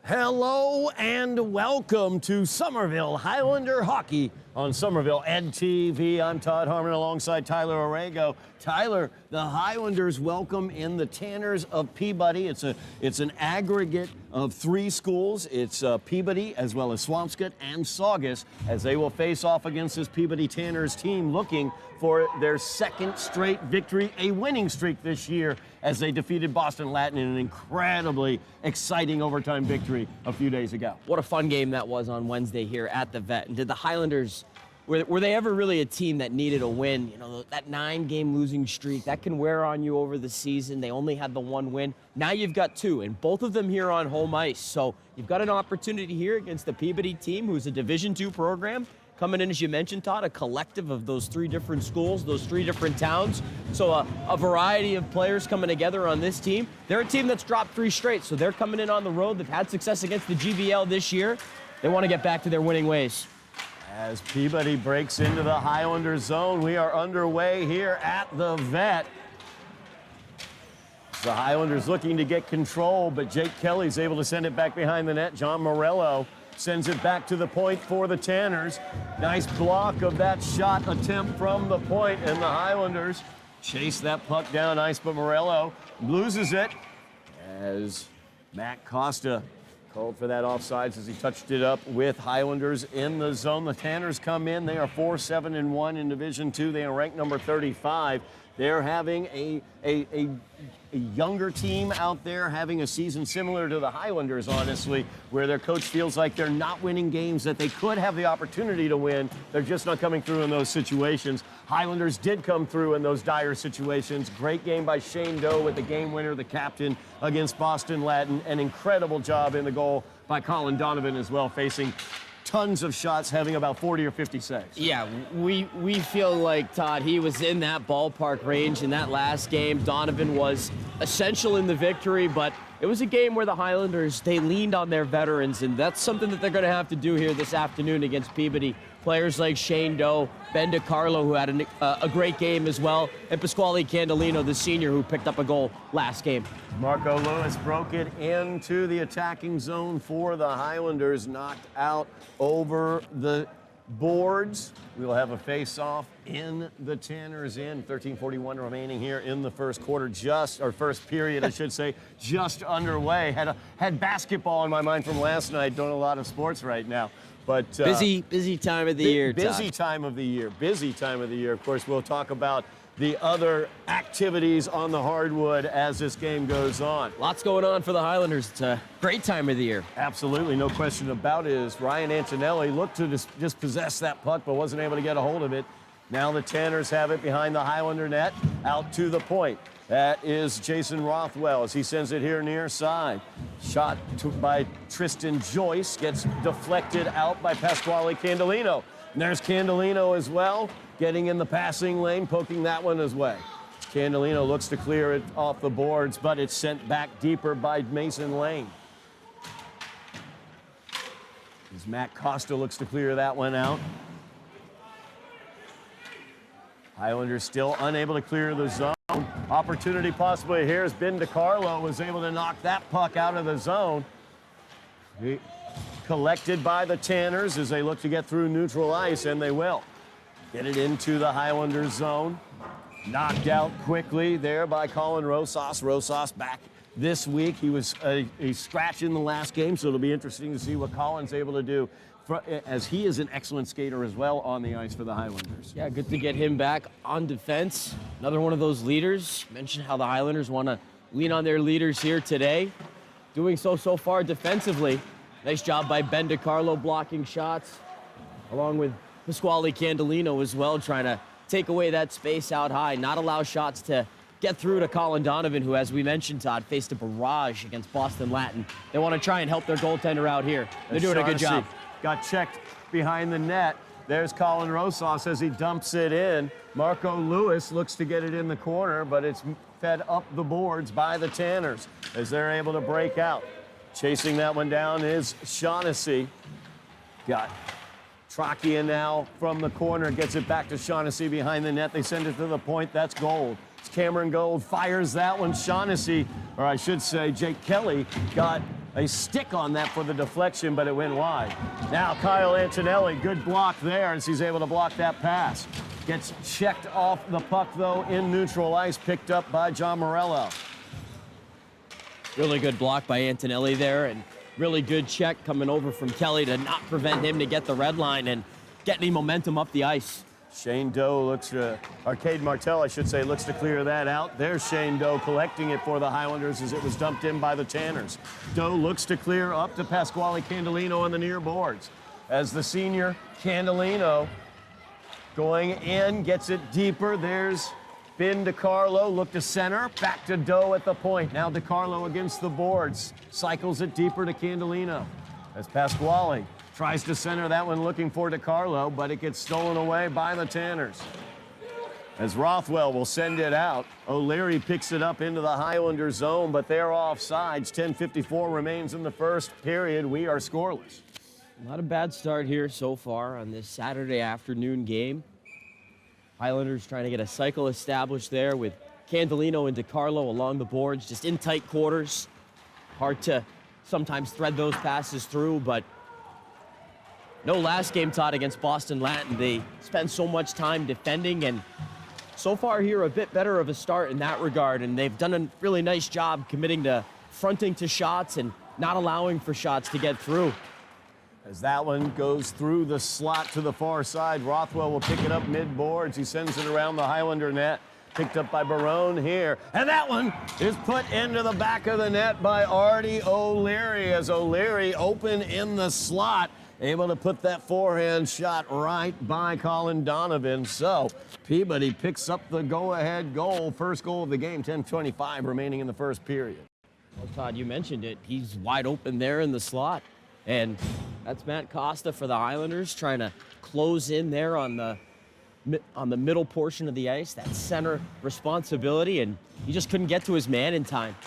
Hello and welcome to Somerville Highlander Hockey on Somerville NTV. I'm Todd Harmon alongside Tyler Aragao. Tyler, the Highlanders welcome in the Tanners of Peabody. It's an aggregate of three schools. It's Peabody as well as Swampscott and Saugus as they will face off against this Peabody Tanners team looking for their second straight victory, a winning streak this year as they defeated Boston Latin in an incredibly exciting overtime victory a few days ago. What a fun game that was on Wednesday here at the Vet. And did the Highlanders, were they ever really a team that needed a win? You know, that 9-game losing streak, that can wear on you over the season. They only had the one win. Now you've got two, and both of them here on home ice. So you've got an opportunity here against the Peabody team, who's a Division II program. Coming in, as you mentioned, Todd, a collective of those three different schools, those three different towns. So a variety of players coming together on this team. They're a team that's dropped 3 straight, so they're coming in on the road. They've had success against the GVL this year. They want to get back to their winning ways. As Peabody breaks into the Highlander zone, we are underway here at the Vet. The Highlanders looking to get control, but Jake Kelly's able to send it back behind the net. John Morello sends it back to the point for the Tanners. Nice block of that shot attempt from the point, and the Highlanders chase that puck down ice, but Morello loses it as Matt Costa called for that offsides as he touched it up with Highlanders in the zone. The Tanners come in. They are 4-7-1 in Division II. They are ranked number 35. They're having a younger team out there having a season similar to the Highlanders, honestly, where their coach feels like they're not winning games that they could have the opportunity to win. They're just not coming through in those situations. Highlanders did come through in those dire situations. Great game by Shane Doe with the game winner, the captain, against Boston Latin. An incredible job in the goal by Colin Donovan as well, facing tons of shots, having about 40 or 50 saves. Yeah, we feel like, Todd, he was in that ballpark range in that last game. Donovan was essential in the victory, but it was a game where the Highlanders, they leaned on their veterans, and that's something that they're going to have to do here this afternoon against Peabody. Players like Shane Doe, Ben DiCarlo, who had a great game as well, and Pasquale Candelino, the senior, who picked up a goal last game. Marco Lewis broke it into the attacking zone for the Highlanders, knocked out over the boards. We'll have a face-off in the Tanners in. 13:41 remaining here in the first quarter, first period, I should say, just underway. Had basketball in my mind from last night. Doing a lot of sports right now. But busy time of the year, Todd. Busy time of the year. Of course, we'll talk about the other activities on the hardwood as this game goes on. Lots going on for the Highlanders. It's a great time of the year. Absolutely, no question about it. As Ryan Antonelli looked to dispossess that puck but wasn't able to get a hold of it. Now the Tanners have it behind the Highlander net, out to the point. That is Jason Rothwell as he sends it here near side. Shot by Tristan Joyce, gets deflected out by Pasquale Candelino. And there's Candelino as well, getting in the passing lane, poking that one as well. Candelino looks to clear it off the boards, but it's sent back deeper by Mason Lane. As Matt Costa looks to clear that one out. Highlanders still unable to clear the zone. Opportunity possibly here as Ben DiCarlo was able to knock that puck out of the zone. Collected by the Tanners as they look to get through neutral ice, and they will. Get it into the Highlanders zone. Knocked out quickly there by Colin Rosas. Rosas back this week. He was a scratch in the last game, so it'll be interesting to see what Colin's able to do, as he is an excellent skater as well on the ice for the Highlanders. Yeah, good to get him back on defense. Another one of those leaders. Mentioned how the Highlanders want to lean on their leaders here today. Doing so far defensively. Nice job by Ben DiCarlo blocking shots, along with Pasquale Candelino as well, trying to take away that space out high, not allow shots to get through to Colin Donovan, who, as we mentioned, Todd, faced a barrage against Boston Latin. They want to try and help their goaltender out here. They're doing a good job. Got checked behind the net. There's Colin Rosas as he dumps it in. Marco Lewis looks to get it in the corner, but it's fed up the boards by the Tanners as they're able to break out. Chasing that one down is Shaughnessy. Got Trachia now from the corner, gets it back to Shaughnessy behind the net. They send it to the point. That's Gold. It's Cameron Gold fires that one. Shaughnessy, or I should say Jake Kelly, got a stick on that for the deflection, but it went wide. Now Kyle Antonelli, good block there as he's able to block that pass. Gets checked off the puck, though, in neutral ice, picked up by John Morello. Really good block by Antonelli there, and really good check coming over from Kelly to not prevent him to get the red line and get any momentum up the ice. Shane Doe looks Arcade Martel, I should say, looks to clear that out. There's Shane Doe collecting it for the Highlanders as it was dumped in by the Tanners. Doe looks to clear up to Pasquale Candolino on the near boards. As the senior, Candolino going in, gets it deeper. There's Finn DiCarlo, look to center, back to Doe at the point. Now DiCarlo against the boards, cycles it deeper to Candolino. As Pasquale tries to center that one looking for DiCarlo, but it gets stolen away by the Tanners. As Rothwell will send it out, O'Leary picks it up into the Highlander zone, but they're offsides. 10:54 remains in the first period. We are scoreless. Not a bad start here so far on this Saturday afternoon game. Highlanders trying to get a cycle established there with Candolino and DiCarlo along the boards, just in tight quarters. Hard to sometimes thread those passes through, but no last game, Todd, against Boston Latin. They spent so much time defending, and so far here a bit better of a start in that regard, and they've done a really nice job committing to fronting to shots and not allowing for shots to get through. As that one goes through the slot to the far side, Rothwell will pick it up mid-boards. He sends it around the Highlander net. Picked up by Barone here. And that one is put into the back of the net by Artie O'Leary as O'Leary open in the slot, able to put that forehand shot right by Colin Donovan. So Peabody picks up the go-ahead goal, first goal of the game, 10:25 remaining in the first period. Well, Todd, you mentioned it. He's wide open there in the slot. And that's Matt Costa for the Highlanders trying to close in there on the middle portion of the ice, that center responsibility, and he just couldn't get to his man in time.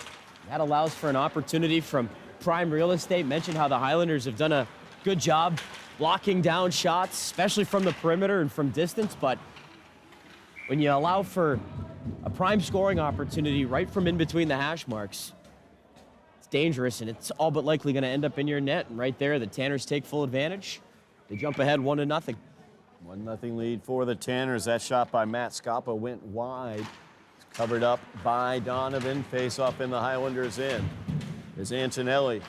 That allows for an opportunity from prime real estate. Mentioned how the Highlanders have done a good job blocking down shots, especially from the perimeter and from distance, but when you allow for a prime scoring opportunity right from in between the hash marks, dangerous, and it's all but likely going to end up in your net. And right there, the Tanners take full advantage. They jump ahead 1-0. 1-0 lead for the Tanners. That shot by Matt Scappa went wide. It's covered up by Donovan. Face off in the Highlanders end. There's Antonelli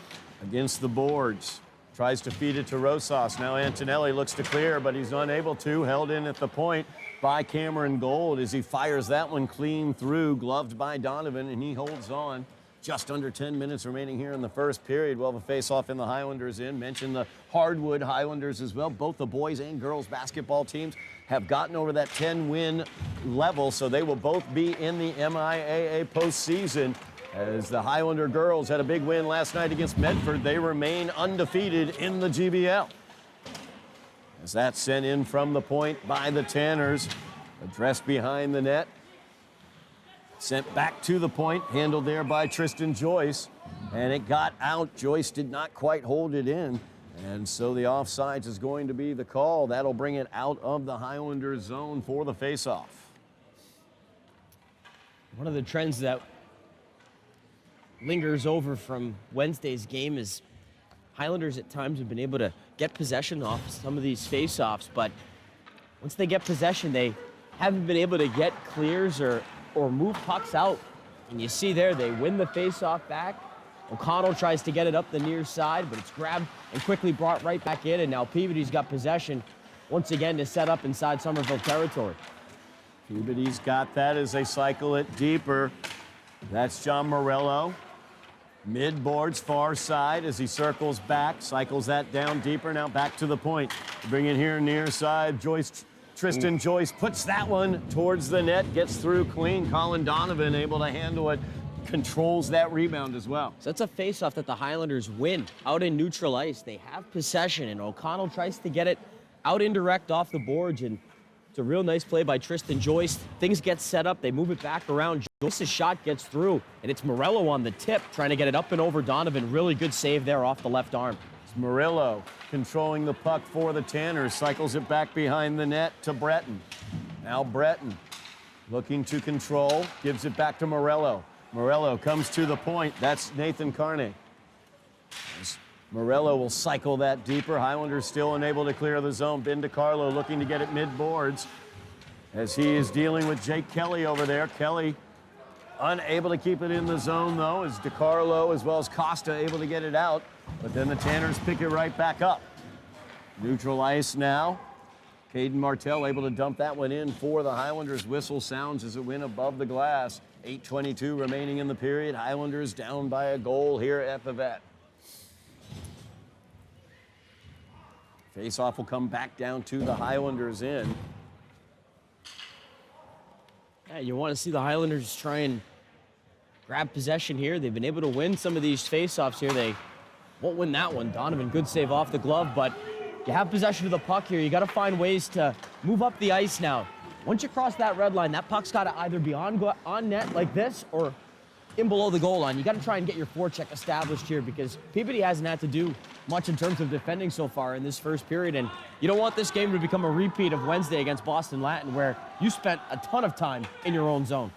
against the boards. Tries to feed it to Rosas. Now Antonelli looks to clear, but he's unable to. Held in at the point by Cameron Gold as he fires that one clean through. Gloved by Donovan, and he holds on. Just under 10 minutes remaining here in the first period. We'll have a face-off in the Highlanders in. Mentioned the Hardwood Highlanders as well. Both the boys and girls basketball teams have gotten over that 10-win level, so they will both be in the MIAA postseason. As the Highlander girls had a big win last night against Medford, they remain undefeated in the GBL. As that's sent in from the point by the Tanners, addressed behind the net. Sent back to the point, handled there by Tristan Joyce, and it got out. Joyce did not quite hold it in, and so the offsides is going to be the call. That'll bring it out of the Highlanders zone for the faceoff. One of the trends that lingers over from Wednesday's game is Highlanders at times have been able to get possession off some of these faceoffs, but once they get possession, they haven't been able to get clears or move pucks out. And you see there, they win the face-off back. O'Connell tries to get it up the near side, but it's grabbed and quickly brought right back in, and now Peabody's got possession once again to set up inside Somerville territory. Peabody's got that as they cycle it deeper. That's John Morello. Mid-boards, far side as he circles back, cycles that down deeper, now back to the point. Bring it here near side, Tristan Joyce puts that one towards the net, gets through clean. Colin Donovan able to handle it, controls that rebound as well. So that's a face-off that the Highlanders win out in neutral ice. They have possession, and O'Connell tries to get it out indirect off the boards, and it's a real nice play by Tristan Joyce. Things get set up, they move it back around. Joyce's shot gets through, and it's Morello on the tip, trying to get it up and over Donovan. Really good save there off the left arm. Murillo controlling the puck for the Tanners, cycles it back behind the net to Breton. Now Breton looking to control, gives it back to Morello. Morello comes to the point. That's Nathan Carney. Morello will cycle that deeper. Highlanders still unable to clear the zone. Ben DiCarlo looking to get it mid-boards as he is dealing with Jake Kelly over there. Kelly unable to keep it in the zone, though, as DiCarlo as well as Costa able to get it out. But then the Tanners pick it right back up. Neutral ice now. Caden Martell able to dump that one in for the Highlanders. Whistle sounds as it went above the glass. 8:22 remaining in the period. Highlanders down by a goal here at the Vet. Face-off will come back down to the Highlanders in. Yeah, you want to see the Highlanders try and grab possession here. They've been able to win some of these face-offs here. They won't win that one. Donovan, good save off the glove, but you have possession of the puck here. You got to find ways to move up the ice now. Once you cross that red line, that puck's got to either be on net like this or in below the goal line. You got to try and get your forecheck established here because Peabody hasn't had to do much in terms of defending so far in this first period, and you don't want this game to become a repeat of Wednesday against Boston Latin where you spent a ton of time in your own zone.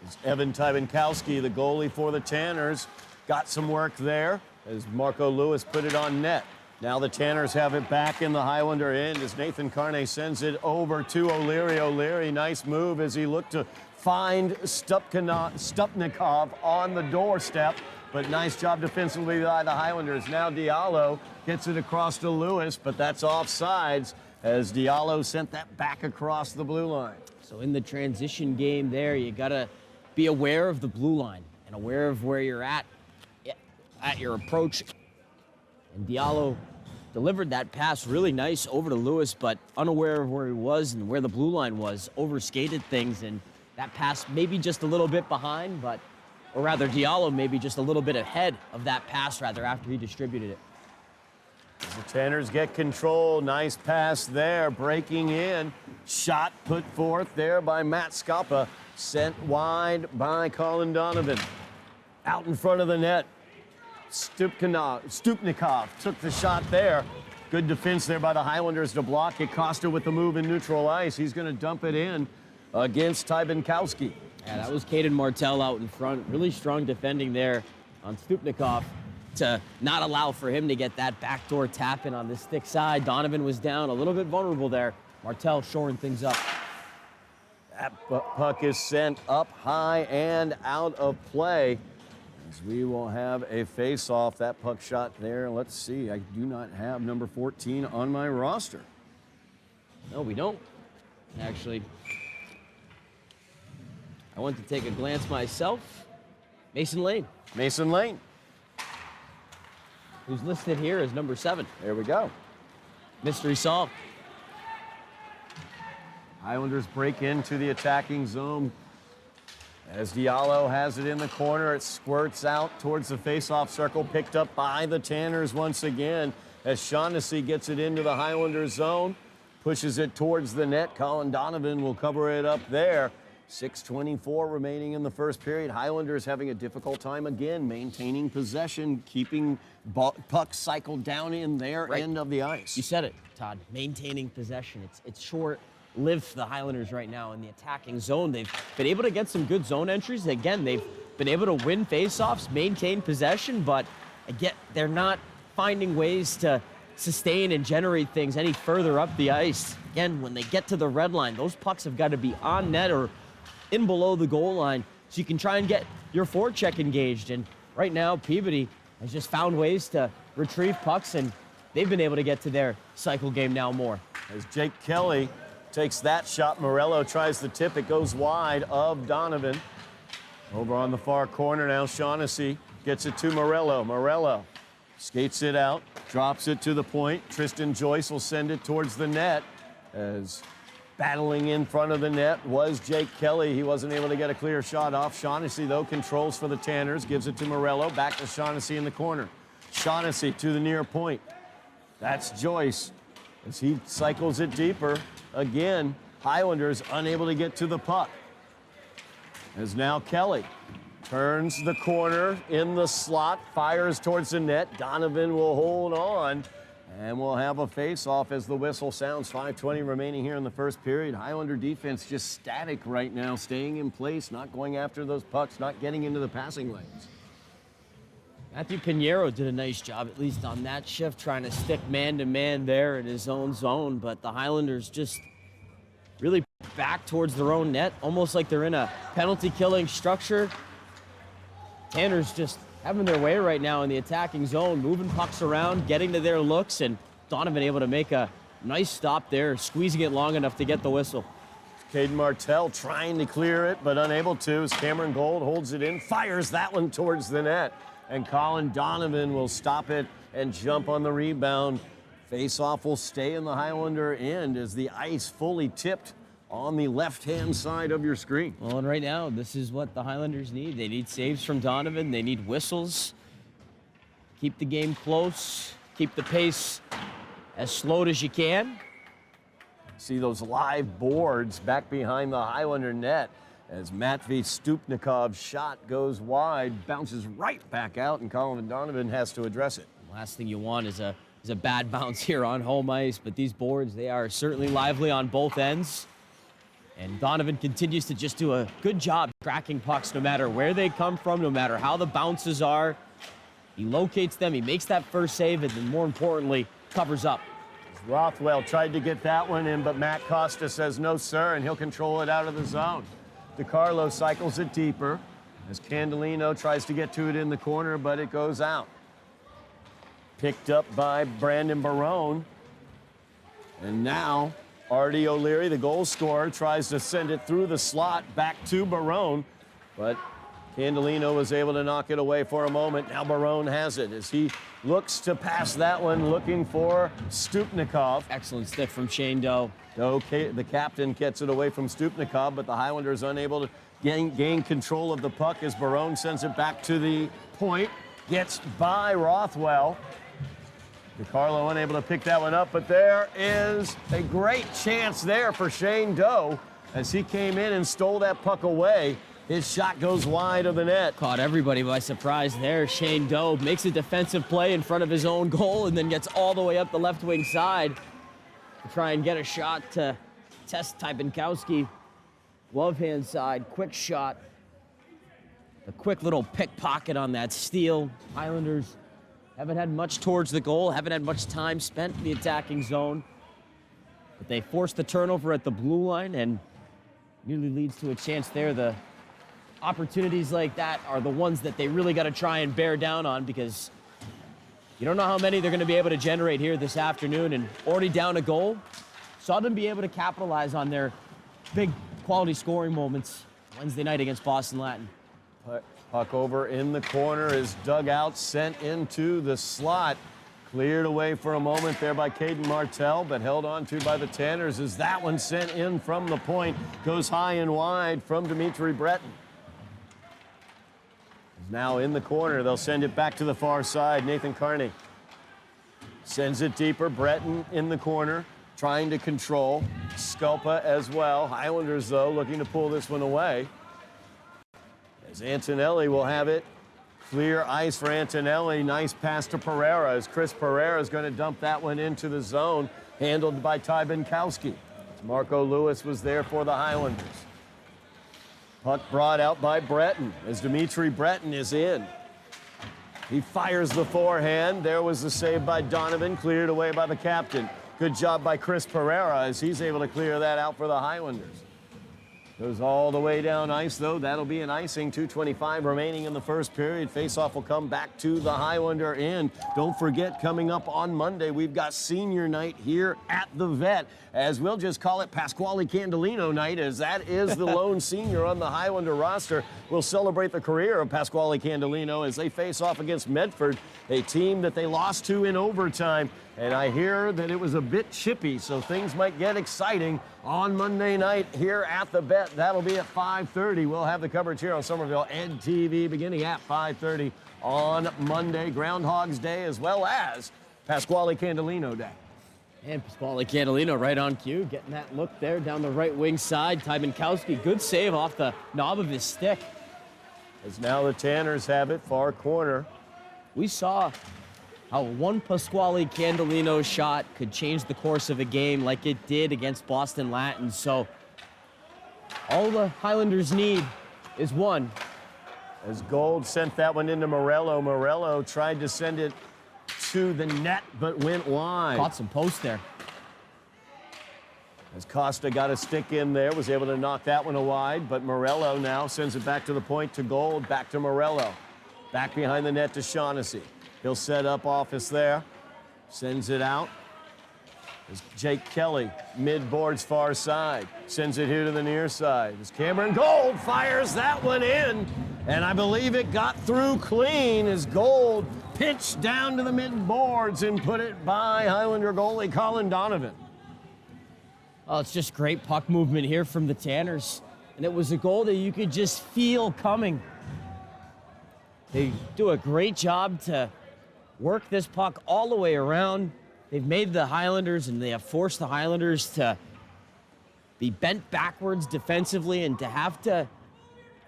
It's Evan Tybankowski, the goalie for the Tanners, got some work there as Marco Lewis put it on net. Now the Tanners have it back in the Highlander end as Nathan Carney sends it over to O'Leary. O'Leary, nice move as he looked to find Stupnikov on the doorstep, but nice job defensively by the Highlanders. Now Diallo gets it across to Lewis, but that's offsides as Diallo sent that back across the blue line. So in the transition game there, you got to be aware of the blue line and aware of where you're at your approach. And Diallo delivered that pass really nice over to Lewis, but unaware of where he was and where the blue line was, overskated things, and that pass maybe just a little bit behind, or rather Diallo maybe just a little bit ahead of that pass rather after he distributed it. As the Tanners get control, nice pass there, breaking in. Shot put forth there by Matt Scappa, sent wide by Colin Donovan. Out in front of the net. Stupnikov took the shot there. Good defense there by the Highlanders to block it. Costa with the move in neutral ice. He's going to dump it in against Tybankowski. Yeah, that was Caden Martell out in front. Really strong defending there on Stupnikov to not allow for him to get that backdoor tap in on the stick side. Donovan was down, a little bit vulnerable there. Martell shoring things up. That puck is sent up high and out of play. As we will have a face-off. That puck shot there. Let's see. I do not have number 14 on my roster. No, we don't. Actually, I went to take a glance myself. Mason Lane. Mason Lane. Who's listed here as number 7. There we go. Mystery solved. Highlanders break into the attacking zone. As Diallo has it in the corner, it squirts out towards the face-off circle, picked up by the Tanners once again. As Shaughnessy gets it into the Highlanders zone, pushes it towards the net. Colin Donovan will cover it up there. 6:24 remaining in the first period. Highlanders having a difficult time again, maintaining possession, keeping pucks cycled down in their end of the ice. You said it, Todd. Maintaining possession. It's short-lived for the Highlanders right now in the attacking zone. They've been able to get some good zone entries. Again, they've been able to win face-offs, maintain possession, but again, they're not finding ways to sustain and generate things any further up the ice. Again, when they get to the red line, those pucks have got to be on net or in below the goal line so you can try and get your forecheck engaged. And right now, Peabody has just found ways to retrieve pucks, and they've been able to get to their cycle game now more. As Jake Kelly takes that shot, Morello tries the tip. It goes wide of Donovan. Over on the far corner now, Shaughnessy gets it to Morello. Morello skates it out, drops it to the point. Tristan Joyce will send it towards the net as battling in front of the net was Jake Kelly. He wasn't able to get a clear shot off. Shaughnessy, though, controls for the Tanners, gives it to Morello, back to Shaughnessy in the corner. Shaughnessy to the near point. That's Joyce as he cycles it deeper. Again, Highlanders unable to get to the puck. As now Kelly turns the corner in the slot, fires towards the net. Donovan will hold on. And we'll have a face-off as the whistle sounds. 5:20 remaining here in the first period. Highlander defense just static right now, staying in place, not going after those pucks, not getting into the passing lanes. Matthew Pinheiro did a nice job, at least on that shift, trying to stick man-to-man there in his own zone, but the Highlanders just really back towards their own net, almost like they're in a penalty-killing structure. Tanners just having their way right now in the attacking zone, moving pucks around, getting to their looks, and Donovan able to make a nice stop there, squeezing it long enough to get the whistle. Caden Martell trying to clear it, but unable to, as Cameron Gold holds it in, fires that one towards the net. And Colin Donovan will stop it and jump on the rebound. Face-off will stay in the Highlander end as the ice fully tipped on the left-hand side of your screen. Well, and right now, this is what the Highlanders need. They need saves from Donovan. They need whistles. Keep the game close. Keep the pace as slowed as you can. See those live boards back behind the Highlander net as Matvey Stupnikov's shot goes wide, bounces right back out, and Colin Donovan has to address it. Last thing you want is a bad bounce here on home ice, but these boards, they are certainly lively on both ends. And Donovan continues to just do a good job tracking pucks no matter where they come from, no matter how the bounces are. He locates them, he makes that first save, and then more importantly, covers up. Rothwell tried to get that one in, but Matt Costa says no, sir, and he'll control it out of the zone. DiCarlo cycles it deeper as Candelino tries to get to it in the corner, but it goes out. Picked up by Brandon Barone. And now Artie O'Leary, the goal scorer, tries to send it through the slot back to Barone, but Candelino was able to knock it away for a moment. Now Barone has it as he looks to pass that one, looking for Stupnikov. Excellent stick from Shane Doe. Okay, the captain gets it away from Stupnikov, but the Highlanders unable to gain control of the puck as Barone sends it back to the point. Gets by Rothwell. DiCarlo unable to pick that one up, but there is a great chance there for Shane Doe as he came in and stole that puck away. His shot goes wide of the net. Caught everybody by surprise there. Shane Doe makes a defensive play in front of his own goal and then gets all the way up the left wing side to try and get a shot to test Tybenkowski. Glove hand side, quick shot. A quick little pickpocket on that steal. Highlanders haven't had much towards the goal, haven't had much time spent in the attacking zone. But they forced the turnover at the blue line and nearly leads to a chance there. The opportunities like that are the ones that they really got to try and bear down on because you don't know how many they're going to be able to generate here this afternoon, and already down a goal. Saw them be able to capitalize on their big quality scoring moments Wednesday night against Boston Latin. Puck over in the corner is dug out, sent into the slot. Cleared away for a moment there by Caden Martell, but held on to by the Tanners as that one sent in from the point. Goes high and wide from Dimitri Breton. Now in the corner, they'll send it back to the far side. Nathan Carney sends it deeper. Breton in the corner, trying to control. Sculpa as well. Highlanders, though, looking to pull this one away. As Antonelli will have it. Clear ice for Antonelli. Nice pass to Pereira as Chris Pereira is going to dump that one into the zone. Handled by Tybenkowski. Marco Lewis was there for the Highlanders. Puck brought out by Breton as Dimitri Breton is in. He fires the forehand. There was the save by Donovan, cleared away by the captain. Good job by Chris Pereira as he's able to clear that out for the Highlanders. Goes all the way down ice, though. That'll be an icing. 2:25 remaining in the first period. Faceoff will come back to the Highlander end. Don't forget, coming up on Monday, we've got senior night here at the Vet, as we'll just call it Pasquale Candelino night, as that is the lone senior on the Highlander roster. We'll celebrate the career of Pasquale Candelino as they face off against Medford, a team that they lost to in overtime. And I hear that it was a bit chippy, so things might get exciting on Monday night here at the Bet. That'll be at 5:30. We'll have the coverage here on Somerville Ed TV beginning at 5:30 on Monday, Groundhog's Day, as well as Pasquale Candelino Day. And Pasquale Candelino right on cue, getting that look there down the right wing side. Tybenkowski, good save off the knob of his stick. As now the Tanners have it, far corner. We saw how one Pasquale Candelino shot could change the course of a game like it did against Boston Latin. So all the Highlanders need is one. As Gold sent that one into Morello. Morello tried to send it to the net, but went wide. Caught some post there. As Costa got a stick in there, was able to knock that one wide, but Morello now sends it back to the point to Gold, back to Morello. Back behind the net to Shaughnessy. He'll set up office there, sends it out. As Jake Kelly, mid-board's far side, sends it here to the near side. As Cameron Gold fires that one in, and I believe it got through clean as Gold pitched down to the mid-boards and put it by Highlander goalie Colin Donovan. Oh, it's just great puck movement here from the Tanners. And it was a goal that you could just feel coming. They do a great job to work this puck all the way around. They've made the Highlanders, and they have forced the Highlanders to be bent backwards defensively and to have to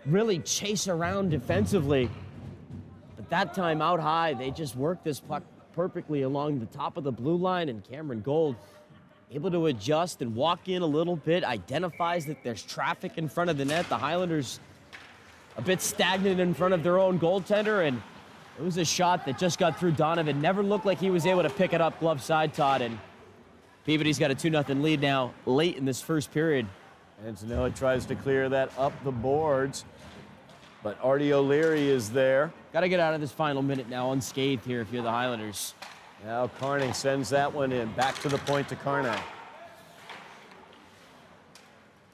really chase around defensively. But that time out high, they just worked this puck perfectly along the top of the blue line, and Cameron Gold able to adjust and walk in a little bit, identifies that there's traffic in front of the net. The Highlanders a bit stagnant in front of their own goaltender, and it was a shot that just got through Donovan. Never looked like he was able to pick it up glove side, Todd, and Peabody's got a 2-0 lead now late in this first period. Antonelli tries to clear that up the boards, but Artie O'Leary is there. Got to get out of this final minute now unscathed here if you're the Highlanders. Now Carney sends that one in. Back to the point to Carney.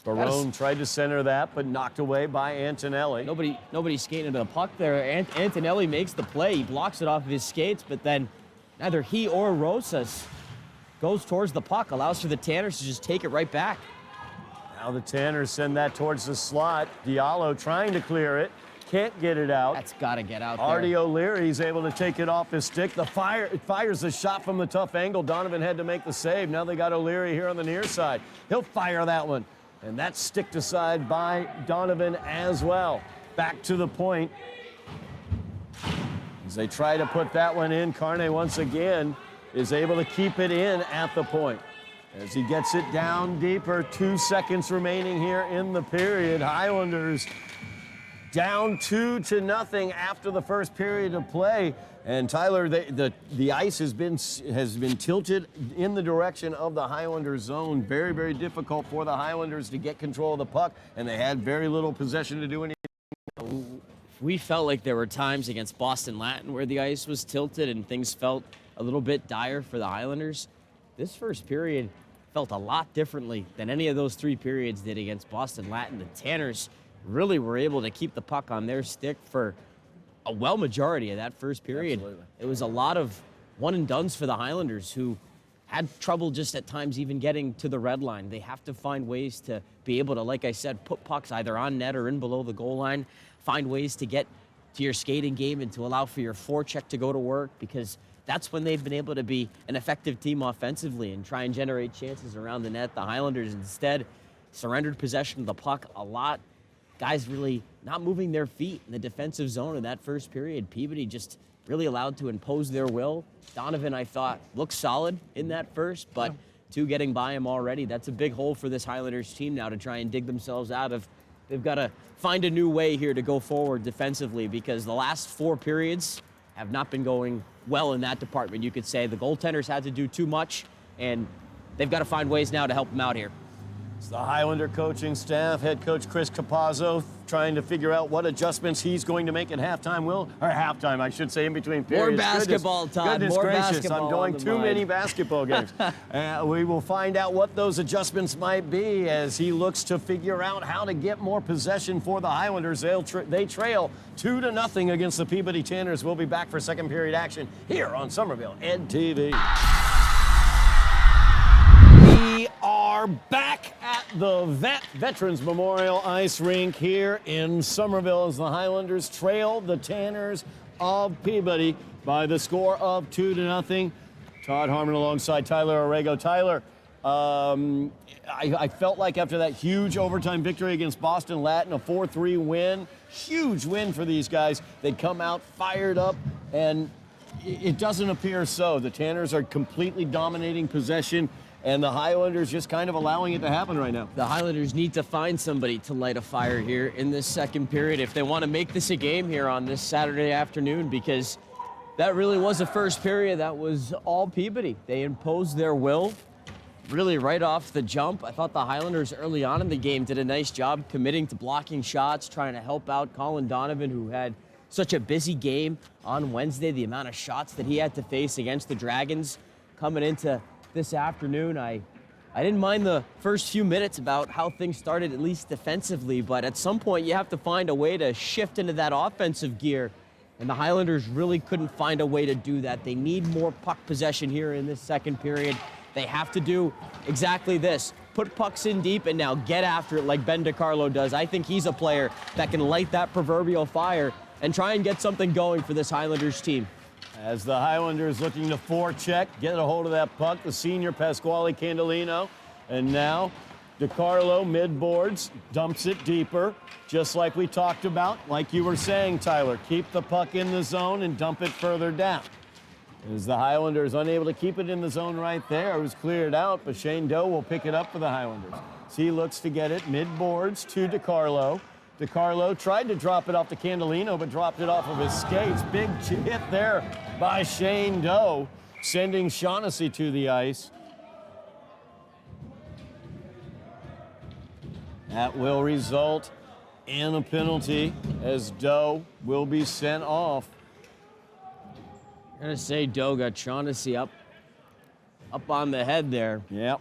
Barone tried to center that, but knocked away by Antonelli. Nobody skating into the puck there. Antonelli makes the play. He blocks it off of his skates, but then neither he or Rosas goes towards the puck, allows for the Tanners to just take it right back. Now the Tanners send that towards the slot. Diallo trying to clear it. Can't get it out. That's got to get out there. Artie O'Leary's able to take it off his stick. It fires a shot from the tough angle. Donovan had to make the save. Now they got O'Leary here on the near side. He'll fire that one. And that's sticked aside by Donovan as well. Back to the point. As they try to put that one in, Carney once again is able to keep it in at the point. As he gets it down deeper, 2 seconds remaining here in the period. Highlanders down 2-0 after the first period of play. And Tyler, the ice has been tilted in the direction of the Highlander zone. Very, very difficult for the Highlanders to get control of the puck, and they had very little possession to do anything. We felt like there were times against Boston Latin where the ice was tilted and things felt a little bit dire for the Highlanders. This first period felt a lot differently than any of those 3 periods did against Boston Latin. The Tanners really were able to keep the puck on their stick for a well majority of that first period. Absolutely. It was a lot of one and dones for the Highlanders, who had trouble just at times even getting to the red line. They have to find ways to be able to, like I said, put pucks either on net or in below the goal line, find ways to get to your skating game and to allow for your forecheck to go to work, because that's when they've been able to be an effective team offensively and try and generate chances around the net. The Highlanders instead surrendered possession of the puck a lot. Guys really not moving their feet in the defensive zone in that first period. Peabody just really allowed to impose their will. Donovan, I thought, looked solid in that first, but 2 getting by him already. That's a big hole for this Highlanders team now to try and dig themselves out of. They've got to find a new way here to go forward defensively, because the last 4 periods have not been going well in that department. You could say the goaltenders had to do too much, and they've got to find ways now to help them out here. It's the Highlander coaching staff, head coach Chris Capazzo, trying to figure out what adjustments he's going to make at halftime. Halftime, I should say, in between periods. More basketball, Todd. Goodness More gracious, basketball I'm going too many basketball games. We will find out what those adjustments might be as he looks to figure out how to get more possession for the Highlanders. They trail 2-0 against the Peabody Tanners. We'll be back for second period action here on Somerville Ed TV. We are back at the Veterans Memorial Ice Rink here in Somerville as the Highlanders trail the Tanners of Peabody by the score of 2-0. Todd Harmon alongside Tyler Aragao. Tyler, I felt like after that huge overtime victory against Boston Latin, a 4-3 win, huge win for these guys. They'd come out fired up, and it doesn't appear so. The Tanners are completely dominating possession, and the Highlanders just kind of allowing it to happen right now. The Highlanders need to find somebody to light a fire here in this second period if they want to make this a game here on this Saturday afternoon, because that really was a first period that was all Peabody. They imposed their will really right off the jump. I thought the Highlanders early on in the game did a nice job committing to blocking shots, trying to help out Colin Donovan, who had such a busy game on Wednesday. The amount of shots that he had to face against the Dragons coming into this afternoon. I didn't mind the first few minutes about how things started, at least defensively, but at some point you have to find a way to shift into that offensive gear, and the Highlanders really couldn't find a way to do that. They need more puck possession here in this second period. They have to do exactly this. Put pucks in deep and now get after it like Ben DiCarlo does. I think he's a player that can light that proverbial fire and try and get something going for this Highlanders team. As the Highlanders looking to forecheck, get a hold of that puck, the senior Pasquale Candelino. And now DiCarlo mid-boards, dumps it deeper, just like we talked about. Like you were saying, Tyler, keep the puck in the zone and dump it further down. As the Highlanders unable to keep it in the zone right there, it was cleared out, but Shane Doe will pick it up for the Highlanders. So he looks to get it mid-boards to DiCarlo. DiCarlo tried to drop it off to Candelino, but dropped it off of his skates. Big hit there by Shane Doe, sending Shaughnessy to the ice. That will result in a penalty as Doe will be sent off. I'm gonna say Doe got Shaughnessy up on the head there. Yep.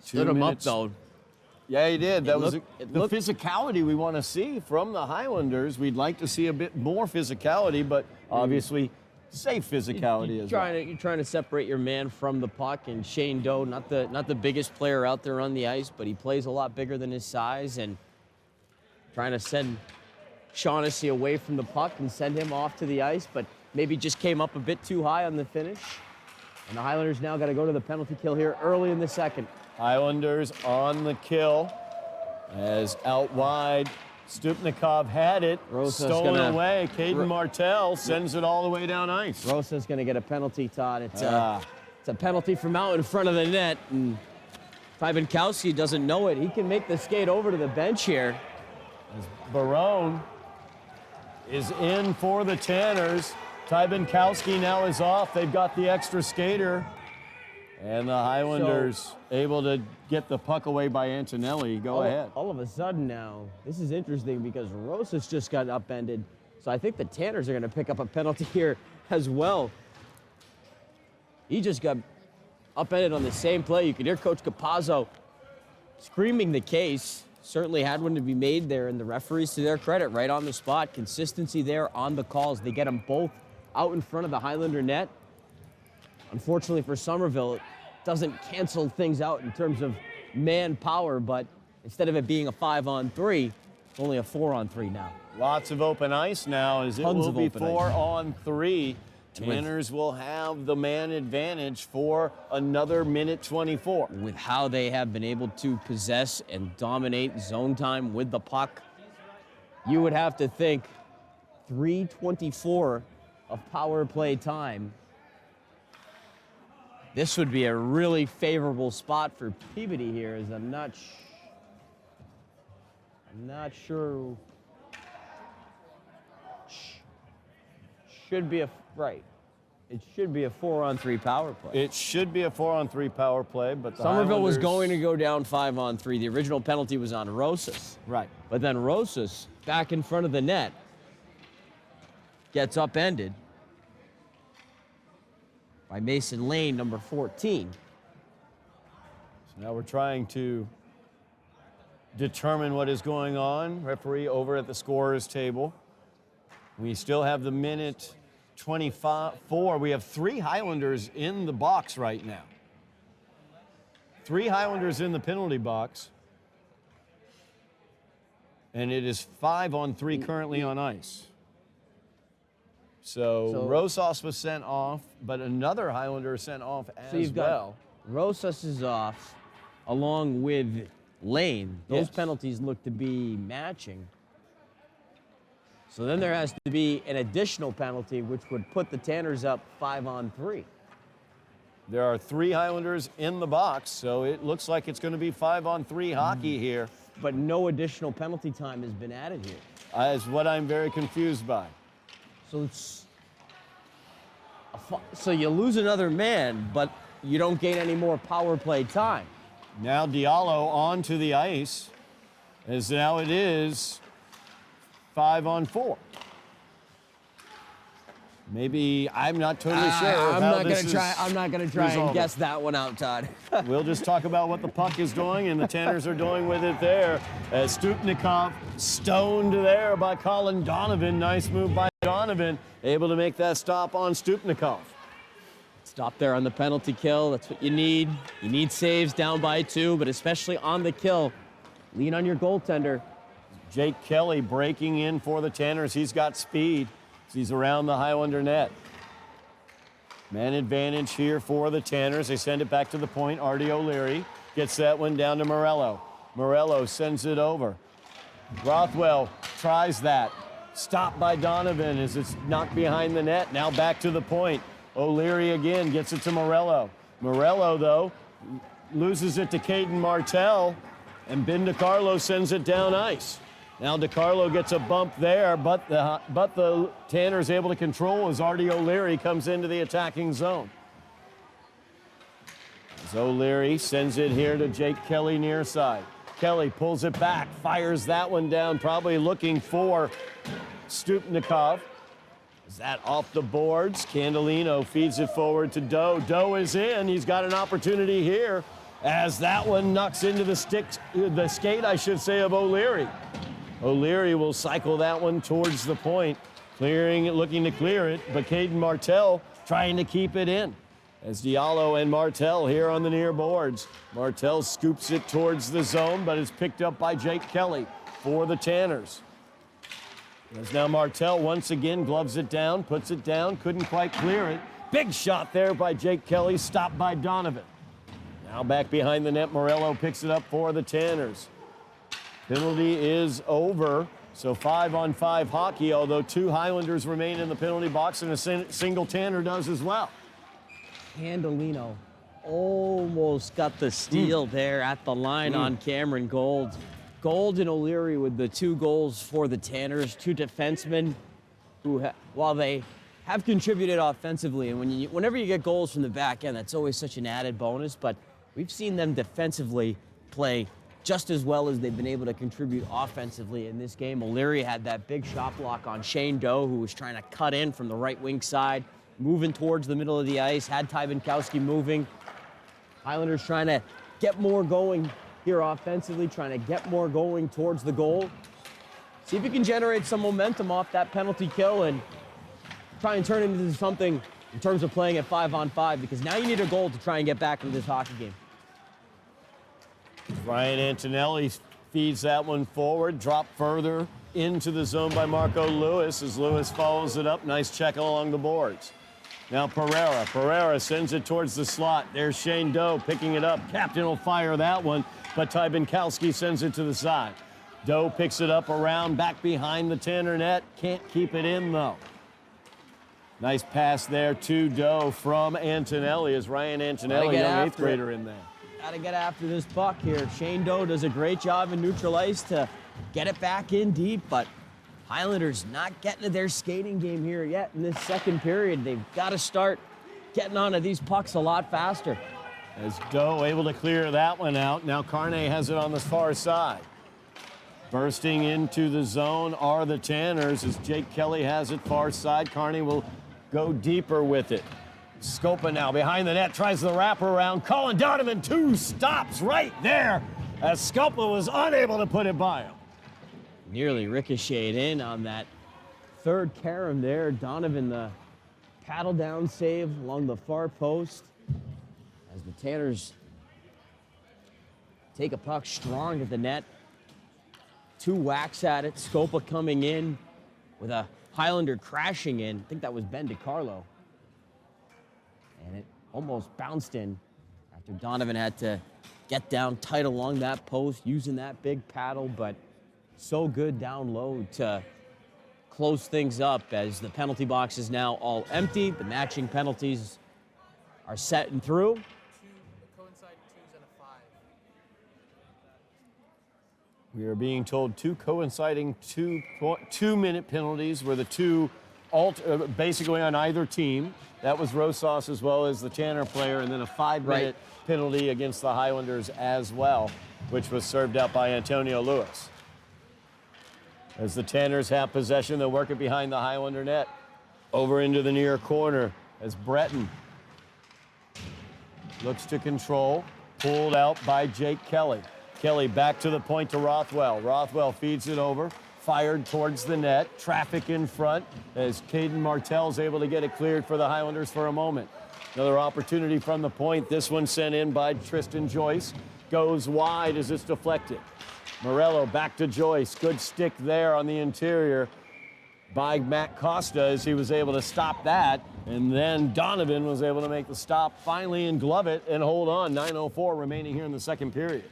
Stood him up though. Yeah, he did. That was the looked physicality we want to see from the Highlanders. We'd like to see a bit more physicality, but obviously safe physicality as well. You're trying to separate your man from the puck, and Shane Doe, not the biggest player out there on the ice, but he plays a lot bigger than his size, and trying to send Shaughnessy away from the puck and send him off to the ice, but maybe just came up a bit too high on the finish. And the Highlanders now got to go to the penalty kill here early in the second. Highlanders on the kill as out wide. Stupnikov had it, stolen away. Caden Martell sends it all the way down ice. Rosa's going to get a penalty, Todd. It's a penalty from out in front of the net, and Tybankowski doesn't know it. He can make the skate over to the bench here. As Barone is in for the Tanners. Tybankowski now is off. They've got the extra skater. And the Highlanders able to get the puck away by Antonelli. Go ahead. All of a sudden now, this is interesting because Rosas just got upended. So I think the Tanners are going to pick up a penalty here as well. He just got upended on the same play. You could hear Coach Capazzo screaming the case. Certainly had one to be made there, and the referees, to their credit, right on the spot. Consistency there on the calls. They get them both out in front of the Highlander net. Unfortunately for Somerville, it doesn't cancel things out in terms of manpower, but instead of it being a 5-on-3, it's only a 4-on-3 now. Lots of open ice now as it will be 4-on-3. Tanners will have the man advantage for another minute 24. With how they have been able to possess and dominate zone time with the puck, you would have to think 3:24 of power play time. This would be a really favorable spot for Peabody here, as I'm not sure. Should be a right. It should be a 4-on-3 power play. It should be a 4-on-3 power play, but the Somerville was Highlanders going to go down 5-on-3. The original penalty was on Rosas. Right. But then Rosas, back in front of the net, gets upended by Mason Lane, number 14. So now we're trying to determine what is going on. Referee over at the scorer's table. We still have the minute 24. We have 3 Highlanders in the box right now. 3 Highlanders in the penalty box. And it is 5-on-3 currently on ice. So Rosas was sent off, but another Highlander sent off as so you've well. Got Rosas is off, along with Lane. Those penalties look to be matching. So then there has to be an additional penalty, which would put the Tanners up 5-on-3. There are 3 Highlanders in the box, so it looks like it's going to be 5-on-3 hockey here. But no additional penalty time has been added here. Is what I'm very confused by. So so you lose another man, but you don't gain any more power play time. Now Diallo onto the ice, as now it is 5-on-4. Maybe I'm not totally sure. I'm not gonna try and guess that one out, Todd. We'll just talk about what the puck is doing and the Tanners are doing with it there. As Stupnikov stoned there by Colin Donovan. Nice move by Donovan, able to make that stop on Stupnikov. Stop there on the penalty kill. That's what you need. You need saves down by 2, but especially on the kill, lean on your goaltender. Jake Kelly breaking in for the Tanners. He's got speed. He's around the Highlander net. Man advantage here for the Tanners. They send it back to the point. Artie O'Leary gets that one down to Morello. Morello sends it over. Rothwell tries that. Stopped by Donovan as it's knocked behind the net. Now back to the point. O'Leary again gets it to Morello. Morello, though, loses it to Caden Martell, and Ben DiCarlo sends it down ice. Now DiCarlo gets a bump there, but the Tanners able to control as Artie O'Leary comes into the attacking zone. As O'Leary sends it here to Jake Kelly near side. Kelly pulls it back, fires that one down, probably looking for Stupnikov. Is that off the boards? Candelino feeds it forward to Doe. Doe is in. He's got an opportunity here as that one knocks into the skate, I should say, of O'Leary. O'Leary will cycle that one towards the point, looking to clear it, but Caden Martell trying to keep it in. As Diallo and Martell here on the near boards. Martell scoops it towards the zone, but is picked up by Jake Kelly for the Tanners. As now Martell once again gloves it down, puts it down, couldn't quite clear it. Big shot there by Jake Kelly, stopped by Donovan. Now back behind the net, Morello picks it up for the Tanners. Penalty is over, so 5-on-5 hockey, although 2 Highlanders remain in the penalty box and a single Tanner does as well. Candelino almost got the steal there at the line on Cameron Gold. Gold and O'Leary with the 2 goals for the Tanners, 2 defensemen who, while they have contributed offensively, and whenever you get goals from the back end, that's always such an added bonus, but we've seen them defensively play just as well as they've been able to contribute offensively in this game. O'Leary had that big shot block on Shane Doe, who was trying to cut in from the right wing side, moving towards the middle of the ice, had Ty Binkowski moving. Highlanders trying to get more going here offensively, trying to get more going towards the goal. See if you can generate some momentum off that penalty kill and try and turn it into something in terms of playing at 5-on-5, because now you need a goal to try and get back into this hockey game. Ryan Antonelli feeds that one forward, dropped further into the zone by Marco Lewis as Lewis follows it up. Nice check along the boards. Now Pereira sends it towards the slot. There's Shane Doe picking it up. Captain will fire that one, but Ty Binkowski sends it to the side. Doe picks it up around, back behind the Tanner net. Can't keep it in, though. Nice pass there to Doe from Antonelli as Ryan Antonelli, young 8th grader, in there. Gotta get after this puck here. Shane Doe does a great job in neutral ice to get it back in deep, but Highlanders not getting to their skating game here yet in this second period. They've got to start getting onto these pucks a lot faster. As Doe able to clear that one out. Now Carne has it on the far side. Bursting into the zone are the Tanners as Jake Kelly has it far side. Carne will go deeper with it. Scopa now behind the net, tries the wraparound. Colin Donovan, 2 stops right there as Scopa was unable to put it by him. Nearly ricocheted in on that third carom there. Donovan, the paddle down save along the far post as the Tanners take a puck strong at the net. 2 whacks at it. Scopa coming in with a Highlander crashing in. I think that was Ben DiCarlo. And it almost bounced in after Donovan had to get down tight along that post, using that big paddle, but so good down low to close things up as the penalty box is now all empty. The matching penalties are setting through. Two coinciding twos and a 5. We are being told 2 coinciding 2-minute penalties were the two basically on either team. That was Rosas as well as the Tanner player, and then a 5-minute penalty against the Highlanders as well, which was served out by Antonio Lewis. As the Tanners have possession, they'll work it behind the Highlander net. Over into the near corner as Breton looks to control, pulled out by Jake Kelly. Kelly back to the point to Rothwell. Rothwell feeds it over, fired towards the net. Traffic in front as Caden Martell's able to get it cleared for the Highlanders for a moment. Another opportunity from the point. This one sent in by Tristan Joyce. Goes wide as it's deflected. Morello back to Joyce. Good stick there on the interior by Matt Costa as he was able to stop that. And then Donovan was able to make the stop finally and glove it and hold on. 9:04 remaining here in the second period.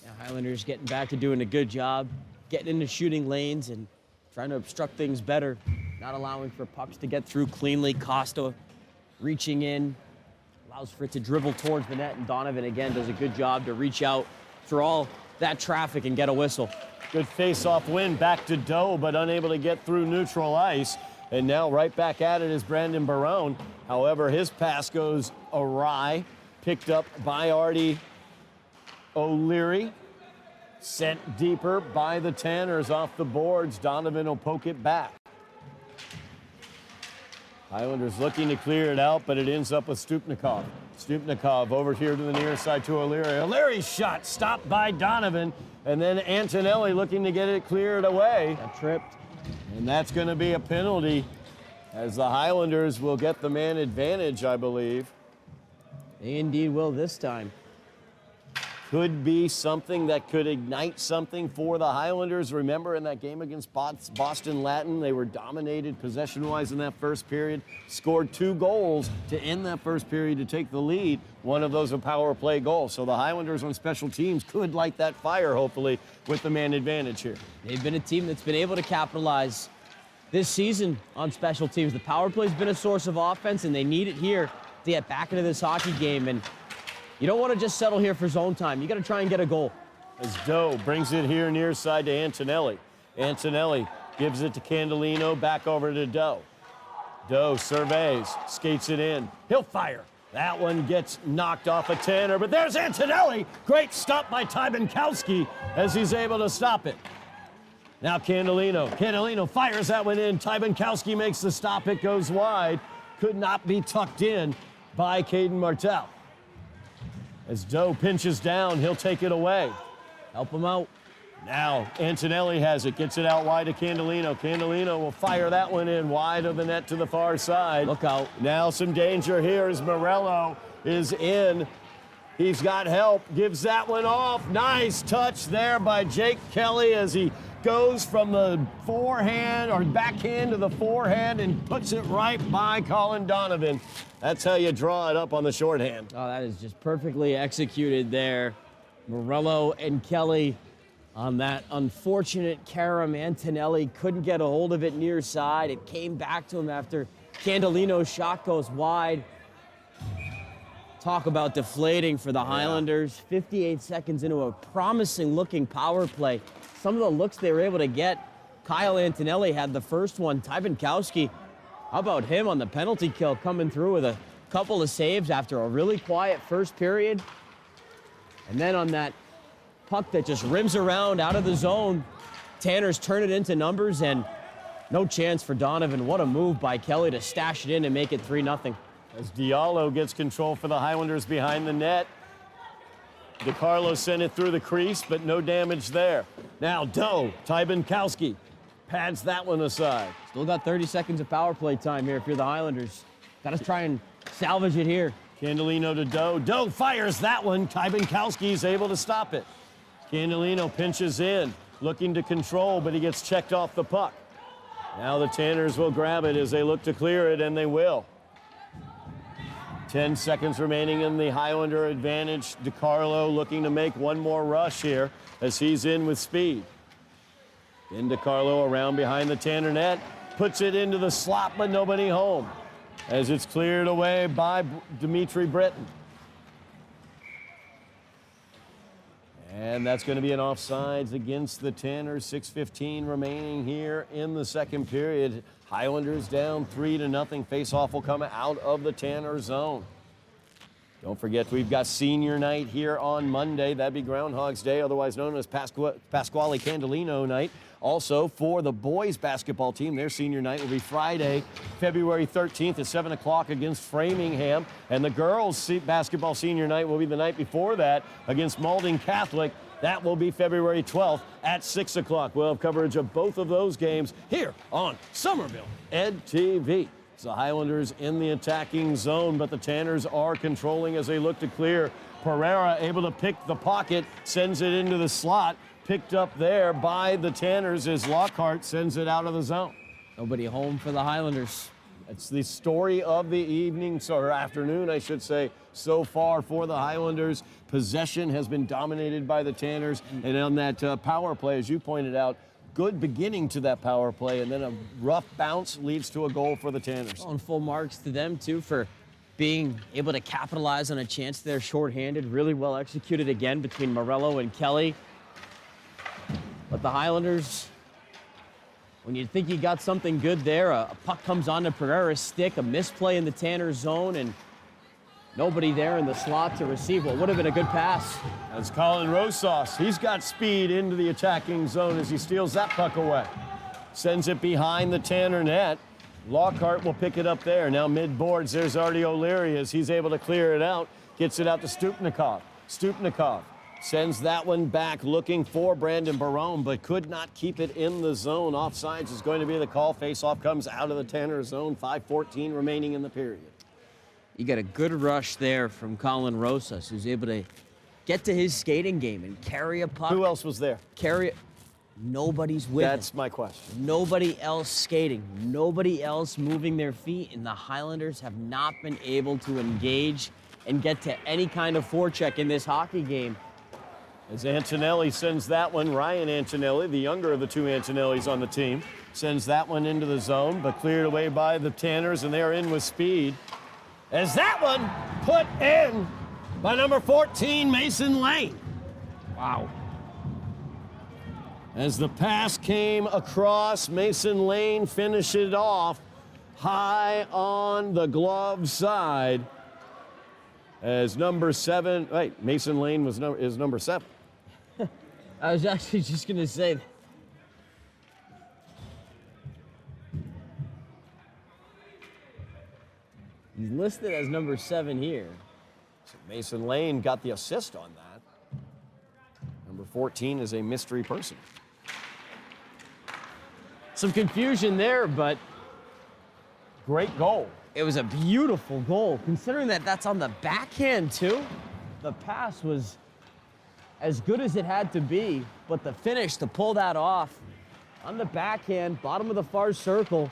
Yeah, Highlanders getting back to doing a good job, getting into shooting lanes and trying to obstruct things better, not allowing for pucks to get through cleanly. Costa reaching in, allows for it to dribble towards the net, and Donovan again does a good job to reach out through all that traffic and get a whistle. Good face-off win back to Doe, but unable to get through neutral ice. And now right back at it is Brandon Barone. However, his pass goes awry, picked up by Artie O'Leary. Sent deeper by the Tanners off the boards. Donovan will poke it back. Highlanders looking to clear it out, but it ends up with Stupnikov. Stupnikov over here to the near side to O'Leary. O'Leary's shot stopped by Donovan, and then Antonelli looking to get it cleared away. That tripped. And that's going to be a penalty as the Highlanders will get the man advantage, I believe. They indeed will this time. Could be something that could ignite something for the Highlanders. Remember in that game against Boston Latin, they were dominated possession-wise in that first period, scored 2 goals to end that first period to take the lead. One of those a power play goal. So the Highlanders on special teams could light that fire, hopefully, with the man advantage here. They've been a team that's been able to capitalize this season on special teams. The power play's been a source of offense, and they need it here to get back into this hockey game. And you don't want to just settle here for zone time. You got to try and get a goal. As Doe brings it here near side to Antonelli. Antonelli gives it to Candelino, back over to Doe. Doe surveys, skates it in. He'll fire. That one gets knocked off a Tanner, but there's Antonelli. Great stop by Ty Binkowski as he's able to stop it. Now Candelino. Candelino fires that one in. Ty Binkowski makes the stop. It goes wide. Could not be tucked in by Caden Martell. As Doe pinches down, he'll take it away. Help him out. Now Antonelli has it, gets it out wide to Candelino. Candelino will fire that one in wide of the net to the far side. Look out. Now some danger here as Morello is in. He's got help, gives that one off. Nice touch there by Jake Kelly as he goes from the forehand or backhand to the forehand and puts it right by Colin Donovan. That's how you draw it up on the shorthand. Oh, that is just perfectly executed there. Morello and Kelly on that unfortunate carom. Antonelli couldn't get a hold of it near side. It came back to him after Candelino's shot goes wide. Talk about deflating for the Highlanders. 58 seconds into a promising looking power play. Some of the looks they were able to get. Kyle Antonelli had the first one. Ty Binkowski, how about him on the penalty kill, coming through with a couple of saves after a really quiet first period. And then on that puck that just rims around out of the zone, Tanners turn it into numbers, and no chance for Donovan. What a move by Kelly to stash it in and make it 3-0. As Diallo gets control for the Highlanders behind the net. DiCarlo sent it through the crease, but no damage there. Now Doe, Ty Binkowski pads that one aside. Still got 30 seconds of power play time here if you're the Highlanders. Got to try and salvage it here. Candelino to Doe. Doe fires that one. Ty Binkowski's able to stop it. Candelino pinches in, looking to control, but he gets checked off the puck. Now the Tanners will grab it as they look to clear it, and they will. 10 seconds remaining in the Highlander advantage. DiCarlo looking to make one more rush here as he's in with speed. Then DiCarlo around behind the Tanner net, puts it into the slot, but nobody home. as it's cleared away by Dimitri Britton. And that's going to be an offsides against the Tanners. 6:15 remaining here in the second period. Highlanders down 3-0. Face-off will come out of the Tanner zone. Don't forget, we've got senior night here on Monday. That'd be Groundhog's Day, otherwise known as Pasquale Candelino night. Also, for the boys basketball team, their senior night will be Friday, February 13th at 7 o'clock against Framingham. And the girls' basketball senior night will be the night before that against Mauldin Catholic. That will be February 12th at 6 o'clock. We'll have coverage of both of those games here on Somerville Ed TV. It's the Highlanders in the attacking zone, but the Tanners are controlling as they look to clear. Pereira able to pick the pocket, sends it into the slot. Picked up there by the Tanners as Lockhart sends it out of the zone. Nobody home for the Highlanders. It's the story of the evening, or afternoon, I should say, so far for the Highlanders. Possession has been dominated by the Tanners, and on that power play, as you pointed out, good beginning to that power play, and then a rough bounce leads to a goal for the Tanners. And full marks to them, too, for being able to capitalize on a chance there shorthanded. Really well executed again between Morello and Kelly. But the Highlanders, when you think you got something good there, a puck comes onto Pereira's stick, a misplay in the Tanner zone, and nobody there in the slot to receive what would have been a good pass. That's Colin Rosas. He's got speed into the attacking zone as he steals that puck away. Sends it behind the Tanner net. Lockhart will pick it up there. Now mid-boards, there's Artie O'Leary as he's able to clear it out. Gets it out to Stupnikov. Stupnikov sends that one back looking for Brandon Barone, but could not keep it in the zone. Offsides is going to be the call. Face-off comes out of the Tanner zone. 5:14 remaining in the period. You got a good rush there from Colin Rosas, who's able to get to his skating game and carry a puck. Who else was there? Carry it. Nobody's with him. That's my question. Nobody else skating. Nobody else moving their feet, and the Highlanders have not been able to engage and get to any kind of forecheck in this hockey game. As Antonelli sends that one, Ryan Antonelli, the younger of the two Antonellis on the team, sends that one into the zone, but cleared away by the Tanners, and they're in with speed. As that one put in by number 14, Mason Lane. Wow. As the pass came across, Mason Lane finished it off high on the glove side. As number 7, wait, Mason Lane is number 7. I was actually just going to say that. He's listed as number 7 here. So Mason Lane got the assist on that. Number 14 is a mystery person. Some confusion there, but Great goal. it was a beautiful goal. Considering that that's on the backhand, too, the pass was as good as it had to be, but the finish to pull that off on the backhand, bottom of the far circle,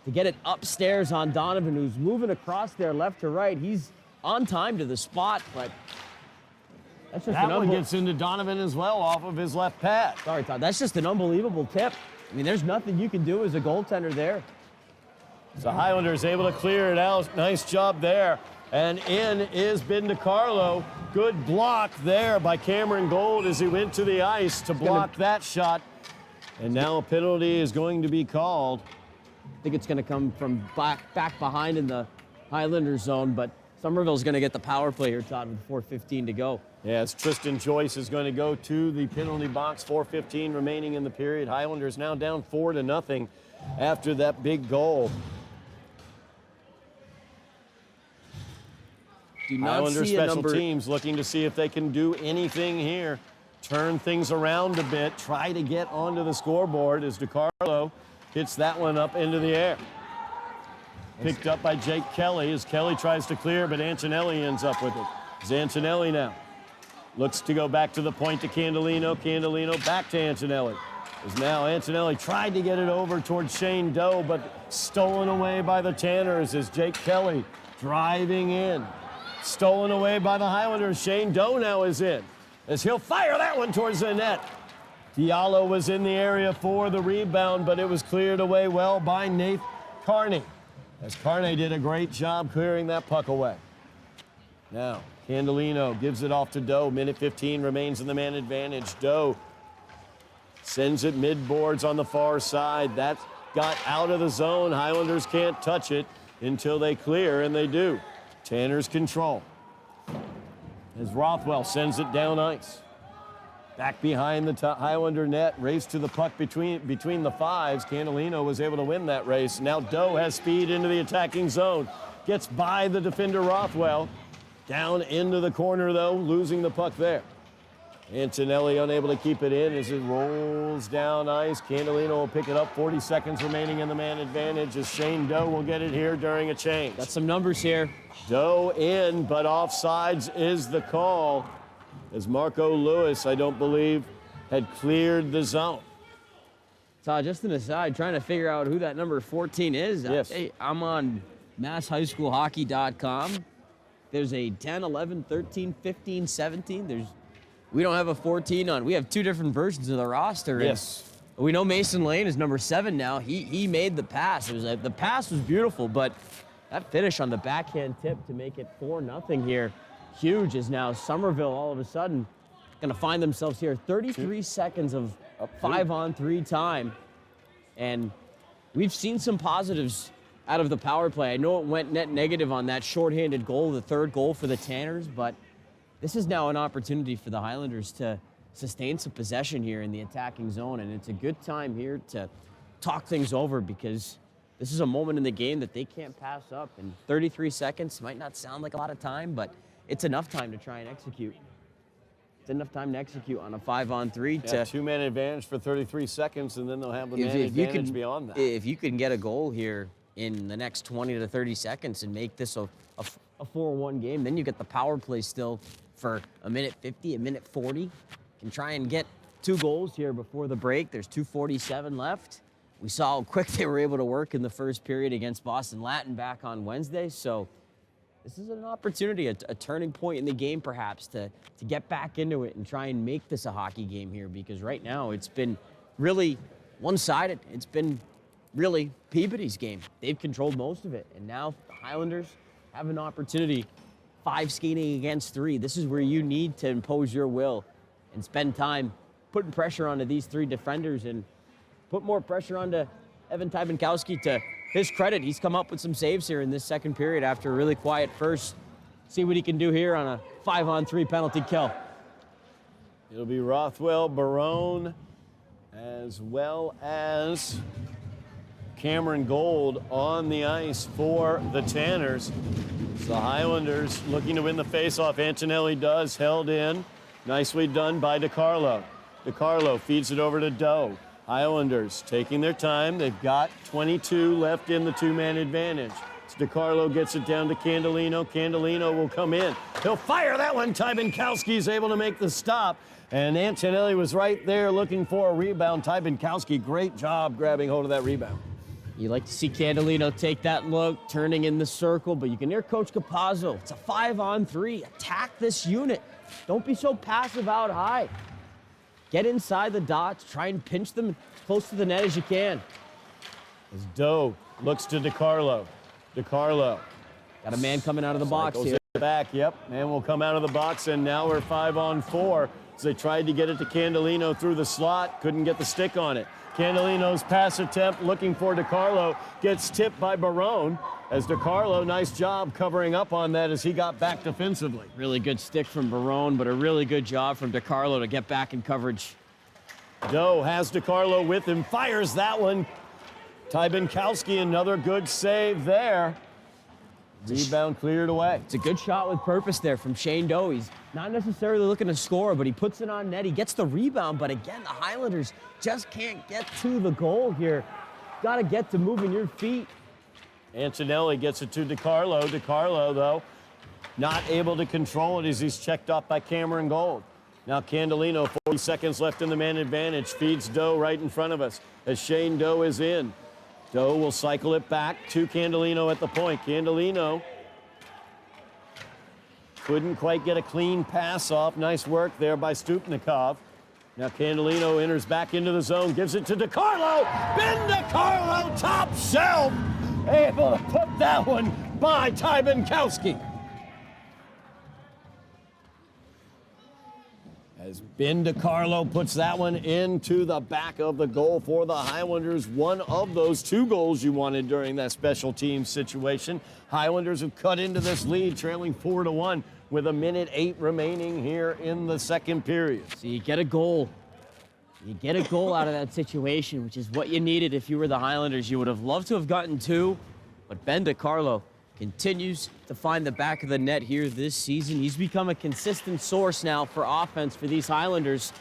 to get it upstairs on Donovan, who's moving across there left to right. He's on time to the spot, but that's just That one gets into Donovan as well off of his left pad. Sorry, Todd. That's just an unbelievable tip. I mean, there's nothing you can do as a goaltender there. So Highlanders able to clear it out. Nice job there. And in is Ben DiCarlo. Good block there by Cameron Gold as he went to the ice to block that shot. And now a penalty is going to be called. I think it's going to come from back behind in the Highlander zone, but Somerville's going to get the power play here, Todd, with 4:15 to go. Yes, Tristan Joyce is going to go to the penalty box. 4:15 remaining in the period. Highlanders now down 4-0 after that big goal. Do not Highlander see a special number. teams looking to see if they can do anything here. Turn things around a bit. Try to get onto the scoreboard as DiCarlo hits that one up into the air. Picked up by Jake Kelly as Kelly tries to clear, but Antonelli ends up with it. It's Antonelli now. Looks to go back to the point to Candelino. Candelino back to Antonelli. As now Antonelli tried to get it over towards Shane Doe, but stolen away by the Tanners as Jake Kelly driving in. Stolen away by the Highlanders. Shane Doe now is in as he'll fire that one towards the net. Diallo was in the area for the rebound, but it was cleared away well by Nate Carney. as Carne did a great job clearing that puck away. Now, Candelino gives it off to Doe. Minute 15 remains in the man advantage. Doe sends it mid-boards on the far side. That got out of the zone. Highlanders can't touch it until they clear, and they do. Tanners control. As Rothwell sends it down ice. Back behind the Highlander net, race to the puck between the fives. Candelino was able to win that race. Now Doe has speed into the attacking zone. Gets by the defender Rothwell. Down into the corner, though, losing the puck there. Antonelli unable to keep it in as it rolls down ice. Candelino will pick it up. 40 seconds remaining in the man advantage as Shane Doe will get it here during a change. Got some numbers here. Doe in, but offsides is the call, as Marco Lewis, I don't believe, had cleared the zone. Todd, just an aside, trying to figure out who that number 14 is. Yes. Hey, I'm on masshighschoolhockey.com. There's a 10, 11, 13, 15, 17. We don't have a 14 on. We have two different versions of the roster. Yes. We know Mason Lane is number 7 now. He made the pass. The pass was beautiful, but that finish on the backhand tip to make it 4-0 here, huge, is now Somerville all of a sudden going to find themselves here. 33 seconds of 5-on-3 time. And we've seen some positives out of the power play. I know it went net negative on that shorthanded goal, the third goal for the Tanners, but this is now an opportunity for the Highlanders to sustain some possession here in the attacking zone, and it's a good time here to talk things over because this is a moment in the game that they can't pass up, and 33 seconds might not sound like a lot of time, but it's enough time to try and execute. It's enough time to execute on a 5-on-3. Yeah, two-man advantage for 33 seconds, and then they'll have the man advantage beyond that. If you can get a goal here in the next 20 to 30 seconds and make this a 4-1 game, then you get the power play still for a minute 50, a minute 40. Can try and get 2 goals here before the break. There's 2:47 left. We saw how quick they were able to work in the first period against Boston Latin back on Wednesday. So this is an opportunity, a turning point in the game perhaps to get back into it and try and make this a hockey game here, because right now it's been really one-sided. It's been really Peabody's game. They've controlled most of it, and now the Highlanders have an opportunity. 5 skating against 3. This is where you need to impose your will and spend time putting pressure onto these 3 defenders and put more pressure onto Evan Tybankowski. To his credit, he's come up with some saves here in this second period after a really quiet first. See what he can do here on a 5-on-3 penalty kill. It'll be Rothwell, Barone, as well as Cameron Gold on the ice for the Tanners. The Highlanders looking to win the faceoff. Antonelli does, held in. Nicely done by DiCarlo. DiCarlo feeds it over to Doe. Highlanders taking their time. They've got 22 left in the two-man advantage. So DiCarlo gets it down to Candelino. Candelino will come in. He'll fire that one. Tybankowski is able to make the stop. And Antonelli was right there looking for a rebound. Tybankowski, great job grabbing hold of that rebound. You like to see Candelino take that look, turning in the circle, but you can hear Coach Capazzo. It's a 5-on-3. Attack this unit. Don't be so passive out high. Get inside the dots. Try and pinch them close to the net as you can. As Doe looks to DiCarlo. DiCarlo. Got a man coming out of the box here. Back, yep. Man will come out of the box, and now we're 5-on-4. As they tried to get it to Candelino through the slot, couldn't get the stick on it. Candelino's pass attempt looking for DiCarlo gets tipped by Barone. As DiCarlo, nice job covering up on that as he got back defensively. Really good stick from Barone, but a really good job from DiCarlo to get back in coverage. Doe has DiCarlo with him, fires that one. Tybankowski, another good save there. Rebound cleared away. It's a good shot with purpose there from Shane Doe. He's not necessarily looking to score, but he puts it on net. He gets the rebound, but again, the Highlanders just can't get to the goal here. Got to get to moving your feet. Antonelli gets it to DiCarlo. DiCarlo, though, not able to control it as he's checked off by Cameron Gold. Now Candelino, 40 seconds left in the man advantage, feeds Doe right in front of us as Shane Doe is in. Doe will cycle it back to Candelino at the point. Candelino couldn't quite get a clean pass off. Nice work there by Stupnikov. Now Candelino enters back into the zone, gives it to DiCarlo. Ben DiCarlo, top shelf. able to put that one by Tybankowski. As Ben DiCarlo puts that one into the back of the goal for the Highlanders. One of those 2 goals you wanted during that special team situation. Highlanders have cut into this lead, trailing 4-1 with 1:08 remaining here in the second period. So you get a goal. You get a goal out of that situation, which is what you needed if you were the Highlanders. You would have loved to have gotten 2, but Ben DiCarlo continues to find the back of the net here this season. He's become a consistent source now for offense for these Highlanders.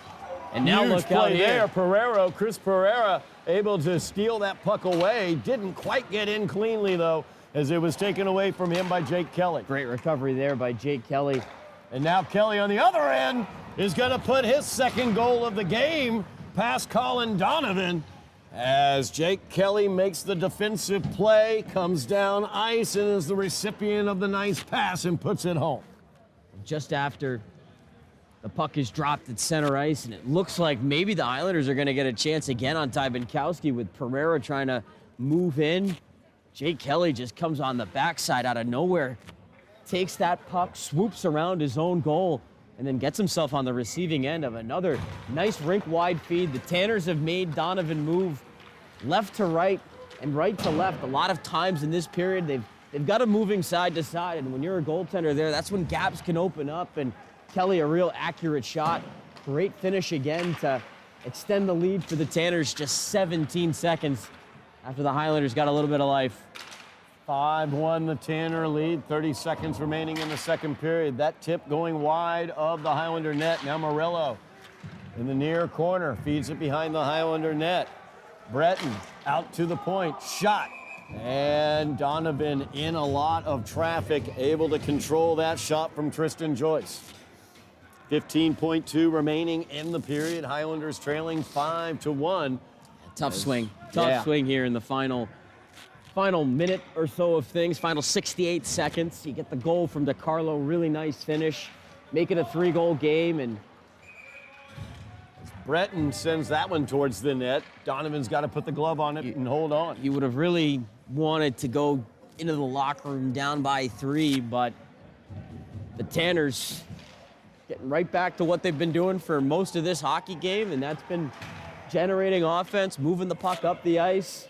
And now Huge look out play here. there. Chris Pereira able to steal that puck away. Didn't quite get in cleanly, though, as it was taken away from him by Jake Kelly. Great recovery there by Jake Kelly. And now Kelly on the other end is going to put his second goal of the game past Colin Donovan. As Jake Kelly makes the defensive play, comes down ice, and is the recipient of the nice pass and puts it home. Just after the puck is dropped at center ice, and it looks like maybe the Highlanders are going to get a chance again on Tybankowski with Pereira trying to move in. Jake Kelly just comes on the backside out of nowhere, takes that puck, swoops around his own goal, and then gets himself on the receiving end of another nice rink-wide feed. The Tanners have made Donovan move left to right and right to left. A lot of times in this period, they've got him moving side to side, and when you're a goaltender there, that's when gaps can open up, and Kelly, a real accurate shot. Great finish again to extend the lead for the Tanners just 17 seconds after the Highlanders got a little bit of life. 5-1 the Tanner lead, 30 seconds remaining in the second period. That tip going wide of the Highlander net. Now Morello in the near corner, feeds it behind the Highlander net. Breton out to the point, shot. And Donovan in a lot of traffic, able to control that shot from Tristan Joyce. 15.2 remaining in the period. Highlanders trailing 5-1. Tough swing here in the final minute or so of things, final 68 seconds. You get the goal from DiCarlo, really nice finish. Make it a 3-goal game, and Breton sends that one towards the net. Donovan's got to put the glove on it and hold on. you would have really wanted to go into the locker room down by 3, but the Tanners getting right back to what they've been doing for most of this hockey game, and that's been generating offense, moving the puck up the ice,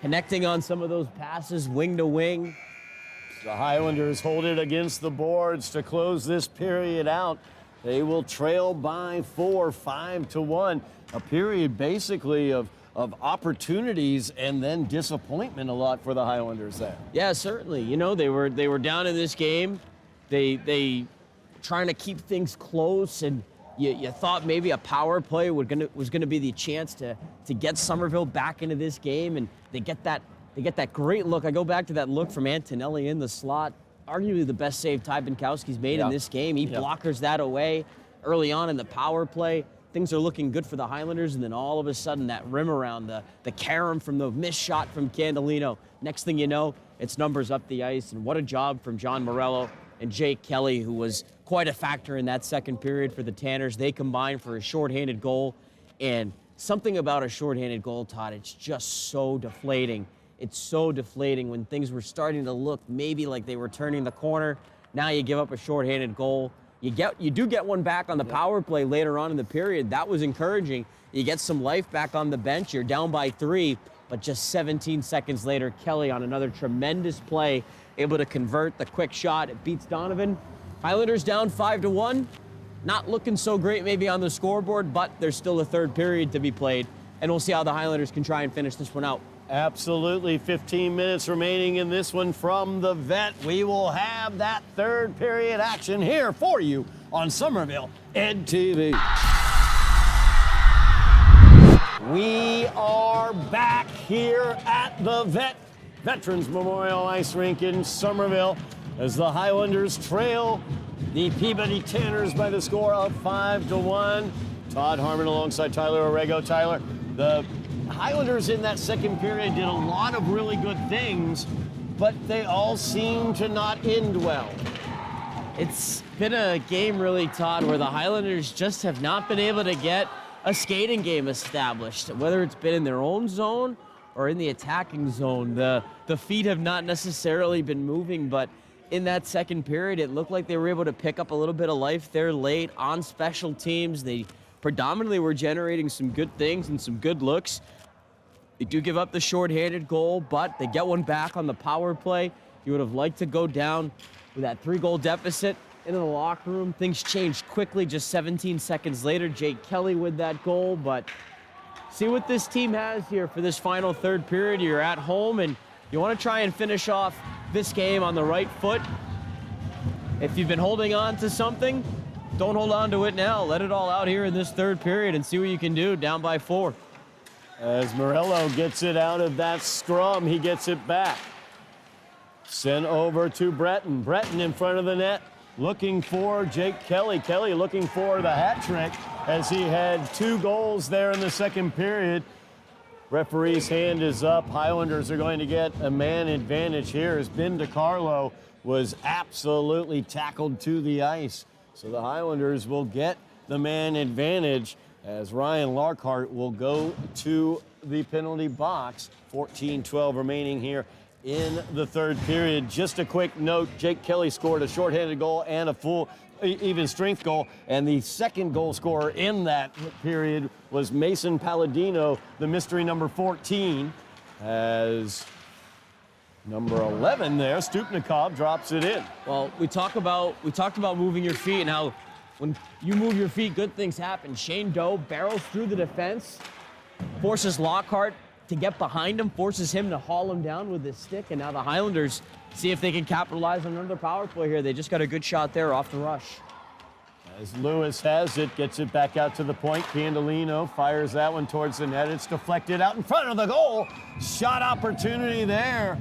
connecting on some of those passes wing to wing. The Highlanders hold it against the boards to close this period out. They will trail by 4, 5-1. A period basically of opportunities and then disappointment a lot for the Highlanders there. Yeah, certainly. You know, they were down in this game. They trying to keep things close, and you thought maybe a power play was gonna be the chance to get Somerville back into this game, and they get that great look. I go back to that look from Antonelli in the slot. Arguably the best save Tybankowski's made in this game. He blockers that away early on in the power play. Things are looking good for the Highlanders, and then all of a sudden that rim around, the carom from the missed shot from Candelino. Next thing you know, it's numbers up the ice, and what a job from John Morello and Jake Kelly, who was quite a factor in that second period for the Tanners. They combined for a shorthanded goal, and something about a shorthanded goal, Todd, it's just so deflating. It's so deflating when things were starting to look maybe like they were turning the corner. Now you give up a shorthanded goal. You do get one back on the power play later on in the period. That was encouraging. You get some life back on the bench. You're down by 3, but just 17 seconds later, Kelly on another tremendous play, able to convert the quick shot. It beats Donovan. Highlanders down 5-1. Not looking so great maybe on the scoreboard, but there's still a third period to be played, and we'll see how the Highlanders can try and finish this one out. Absolutely. 15 minutes remaining in this one from the vet. We will have that third period action here for you on Somerville Ed TV. We are back here at the Veterans Memorial Ice Rink in Somerville as the Highlanders trail the Peabody Tanners by the score of 5-1. Todd Harmon alongside Tyler Aragao. Tyler, the Highlanders in that second period did a lot of really good things, but they all seem to not end well. It's been a game really, Todd, where the Highlanders just have not been able to get a skating game established, whether it's been in their own zone or in the attacking zone. The feet have not necessarily been moving, but in that second period, it looked like they were able to pick up a little bit of life there late on special teams. They predominantly were generating some good things and some good looks. They do give up the shorthanded goal, but they get one back on the power play. You would have liked to go down with that 3-goal deficit into the locker room. Things changed quickly just 17 seconds later. Jake Kelly with that goal, but see what this team has here for this final third period. You're at home, and you want to try and finish off this game on the right foot. If you've been holding on to something, don't hold on to it now. Let it all out here in this third period and see what you can do down by 4. As Morello gets it out of that scrum, he gets it back. Sent over to Breton. Breton in front of the net, looking for Jake Kelly. Kelly looking for the hat trick as he had 2 goals there in the second period. Referee's hand is up. Highlanders are going to get a man advantage here as Ben DiCarlo was absolutely tackled to the ice. So the Highlanders will get the man advantage as Ryan Larkhart will go to the penalty box. 14-12 remaining here in the third period. Just a quick note, Jake Kelly scored a shorthanded goal and a full even strength goal, and the second goal scorer in that period was Mason Palladino, the mystery number 14, as number 11 there, Stupnikov, drops it in. Well, we talked about moving your feet and how when you move your feet, good things happen. Shane Doe barrels through the defense, forces Lockhart to get behind him, forces him to haul him down with his stick, and now the Highlanders see if they can capitalize on another power play here. They just got a good shot there off the rush. As Lewis has it, gets it back out to the point. Candolino fires that one towards the net. It's deflected out in front of the goal. Shot opportunity there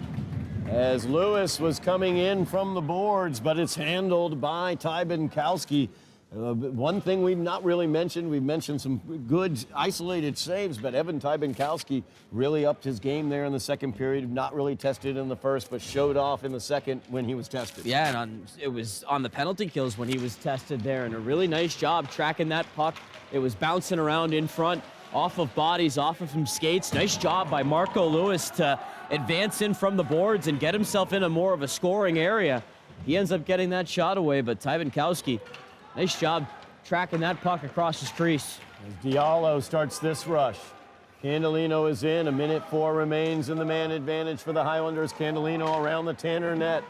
as Lewis was coming in from the boards, but it's handled by Ty Binkowski. One thing we've not really mentioned, we've mentioned some good isolated saves, but Evan Ty Binkowski really upped his game there in the second period. Not really tested in the first, but showed off in the second when he was tested. Yeah, and it was on the penalty kills when he was tested there, and a really nice job tracking that puck. It was bouncing around in front, off of bodies, off of some skates. Nice job by Marco Lewis to advance in from the boards and get himself in a more of a scoring area. He ends up getting that shot away, but Ty Binkowski, nice job tracking that puck across his crease. As Diallo starts this rush. Candolino is in. 1:04 remains in the man advantage for the Highlanders. Candolino around the Tanner net.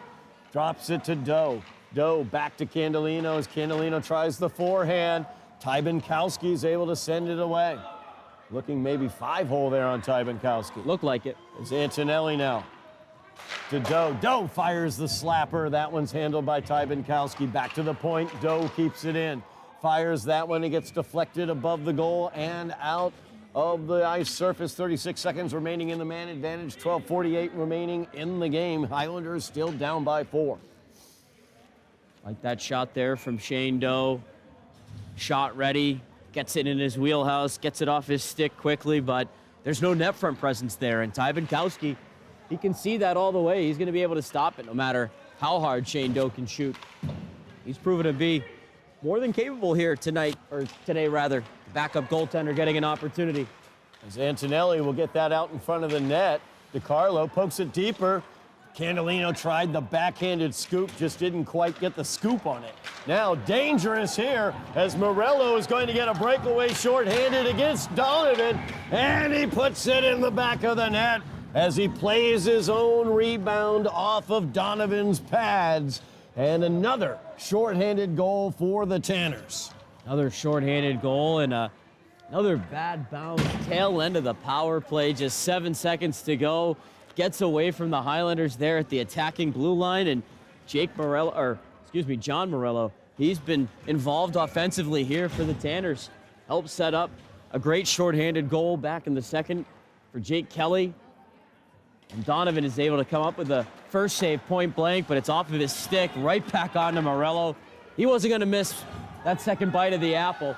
Drops it to Doe. Doe back to Candolino as Candolino tries the forehand. Ty Binkowski is able to send it away. Looking maybe 5-hole there on Ty Binkowski. Looked like it. It's Antonelli now. To Doe. Doe fires the slapper. That one's handled by Ty Binkowski. Back to the point. Doe keeps it in. Fires that one. It gets deflected above the goal and out of the ice surface. 36 seconds remaining in the man advantage. 12:48 remaining in the game. Highlanders still down by 4. Like that shot there from Shane Doe. Shot ready. Gets it in his wheelhouse. Gets it off his stick quickly, but there's no net front presence there. And Ty Binkowski, he can see that all the way. He's going to be able to stop it no matter how hard Shane Doe can shoot. He's proven to be more than capable here tonight, or today rather. Backup goaltender getting an opportunity. As Antonelli will get that out in front of the net. DiCarlo pokes it deeper. Candolino tried the backhanded scoop, just didn't quite get the scoop on it. Now dangerous here as Morello is going to get a breakaway shorthanded against Donovan, and he puts it in the back of the net as he plays his own rebound off of Donovan's pads. And another shorthanded goal for the Tanners. Another shorthanded goal and another bad bounce tail end of the power play. Just 7 seconds to go. Gets away from the Highlanders there at the attacking blue line, and John Morello, he's been involved offensively here for the Tanners. Helped set up a great shorthanded goal back in the second for Jake Kelly. And Donovan is able to come up with the first save point blank, but it's off of his stick, right back onto Morello. He wasn't going to miss that second bite of the apple.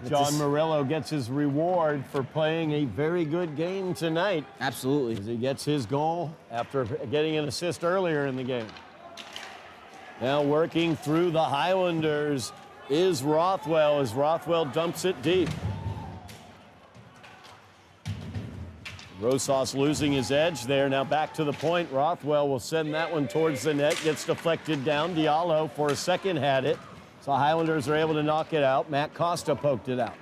John Morello gets his reward for playing a very good game tonight. Absolutely. As he gets his goal after getting an assist earlier in the game. Now working through the Highlanders is Rothwell as Rothwell dumps it deep. Rosas losing his edge there. Now back to the point. Rothwell will send that one towards the net. Gets deflected down. Diallo for a second had it. So Highlanders are able to knock it out. Matt Costa poked it out.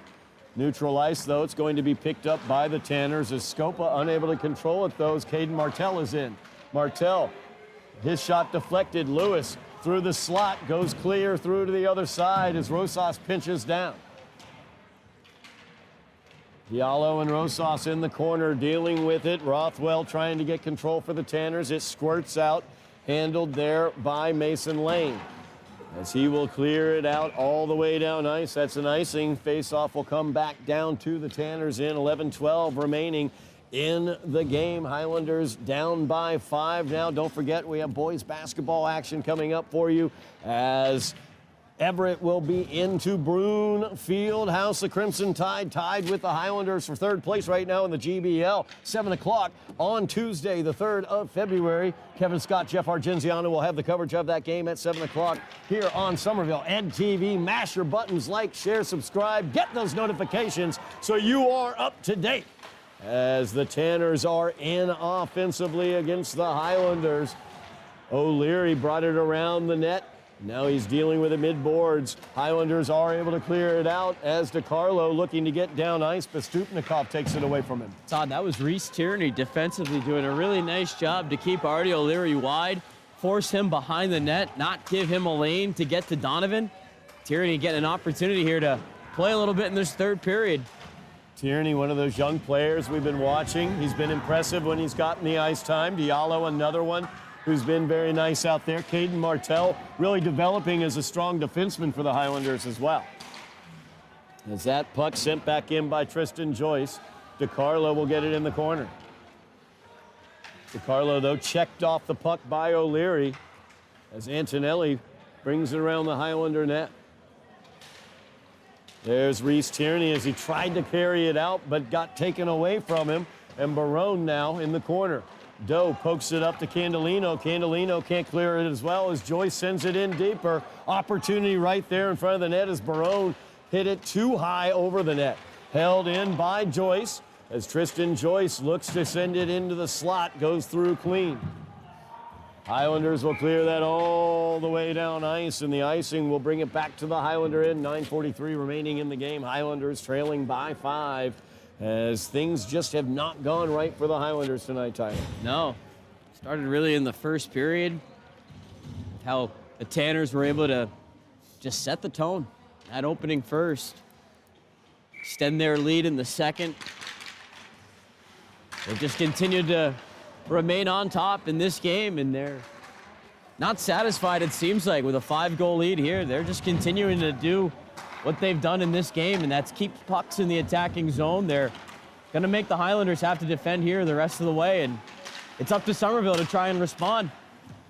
Neutral ice, though. It's going to be picked up by the Tanners as Scopa unable to control it, though, as Caden Martell is in. Martell, his shot deflected. Lewis through the slot, goes clear through to the other side as Rosas pinches down. Diallo and Rosas in the corner dealing with it. Rothwell trying to get control for the Tanners. It squirts out, handled there by Mason Lane. As he will clear it out all the way down ice. That's an icing. Face-off will come back down to the Tanners in 11-12 remaining in the game. Highlanders down by 5 now. Don't forget, we have boys basketball action coming up for you as Everett will be into Broon Field House. The Crimson Tide tied with the Highlanders for third place right now in the GBL. 7 o'clock on Tuesday, the 3rd of February. Kevin Scott, Jeff Argenziano will have the coverage of that game at 7 o'clock here on Somerville Ed TV. Mash your buttons, like, share, subscribe, get those notifications so you are up to date as the Tanners are in offensively against the Highlanders. O'Leary brought it around the net. Now he's dealing with it mid-boards. Highlanders are able to clear it out as DeCarlo looking to get down ice, but Stupnikov takes it away from him. Todd, that was Reese Tierney defensively doing a really nice job to keep Artie O'Leary wide, force him behind the net, not give him a lane to get to Donovan. Tierney getting an opportunity here to play a little bit in this third period. Tierney, one of those young players we've been watching. He's been impressive when he's gotten the ice time. Diallo, another one who's been very nice out there. Caden Martell really developing as a strong defenseman for the Highlanders as well. As that puck sent back in by Tristan Joyce, DeCarlo will get it in the corner. DeCarlo, though, checked off the puck by O'Leary as Antonelli brings it around the Highlander net. There's Reese Tierney as he tried to carry it out but got taken away from him. And Barone now in the corner. Doe pokes it up to Candelino. Candelino can't clear it as well as Joyce sends it in deeper. Opportunity right there in front of the net as Barone hit it too high over the net. Held in by Joyce as Tristan Joyce looks to send it into the slot, goes through clean. Highlanders will clear that all the way down ice, and the icing will bring it back to the Highlander end. 9:43 remaining in the game. Highlanders trailing by 5. As things just have not gone right for the Highlanders tonight, Tyler. No. Started really in the first period. How the Tanners were able to just set the tone. That opening first. Extend their lead in the second. They just continued to remain on top in this game, and they're not satisfied, it seems like, with a 5-goal lead here. They're just continuing to do what they've done in this game, and that's keep pucks in the attacking zone. They're going to make the Highlanders have to defend here the rest of the way, and it's up to Somerville to try and respond.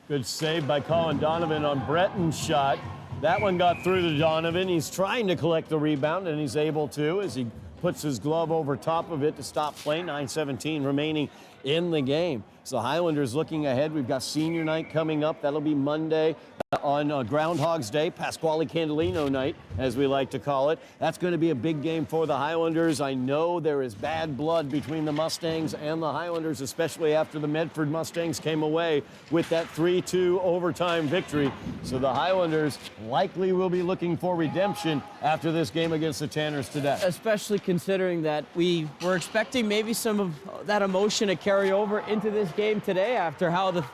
Good save by Colin Donovan on Bretton's shot. That one got through to Donovan. He's trying to collect the rebound, and he's able to as he puts his glove over top of it to stop play. 9:17 remaining in the game. So Highlanders looking ahead. We've got senior night coming up. That'll be Monday on Groundhog's Day, Pasquale Candelino night, as we like to call it. That's going to be a big game for the Highlanders. I know there is bad blood between the Mustangs and the Highlanders, especially after the Medford Mustangs came away with that 3-2 overtime victory. So the Highlanders likely will be looking for redemption after this game against the Tanners today. Especially considering that we were expecting maybe some of that emotion to carry over into this game today after how the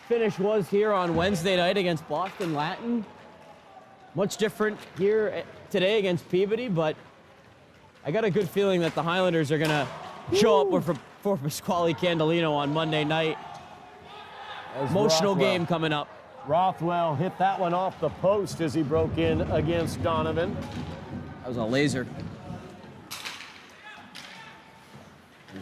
finish was here on Wednesday night against Boston Latin. Much different here today against Peabody, but I got a good feeling that the Highlanders are going to show up for Pasquale Candelino on Monday night. Emotional game coming up. Rothwell hit that one off the post as he broke in against Donovan. That was a laser.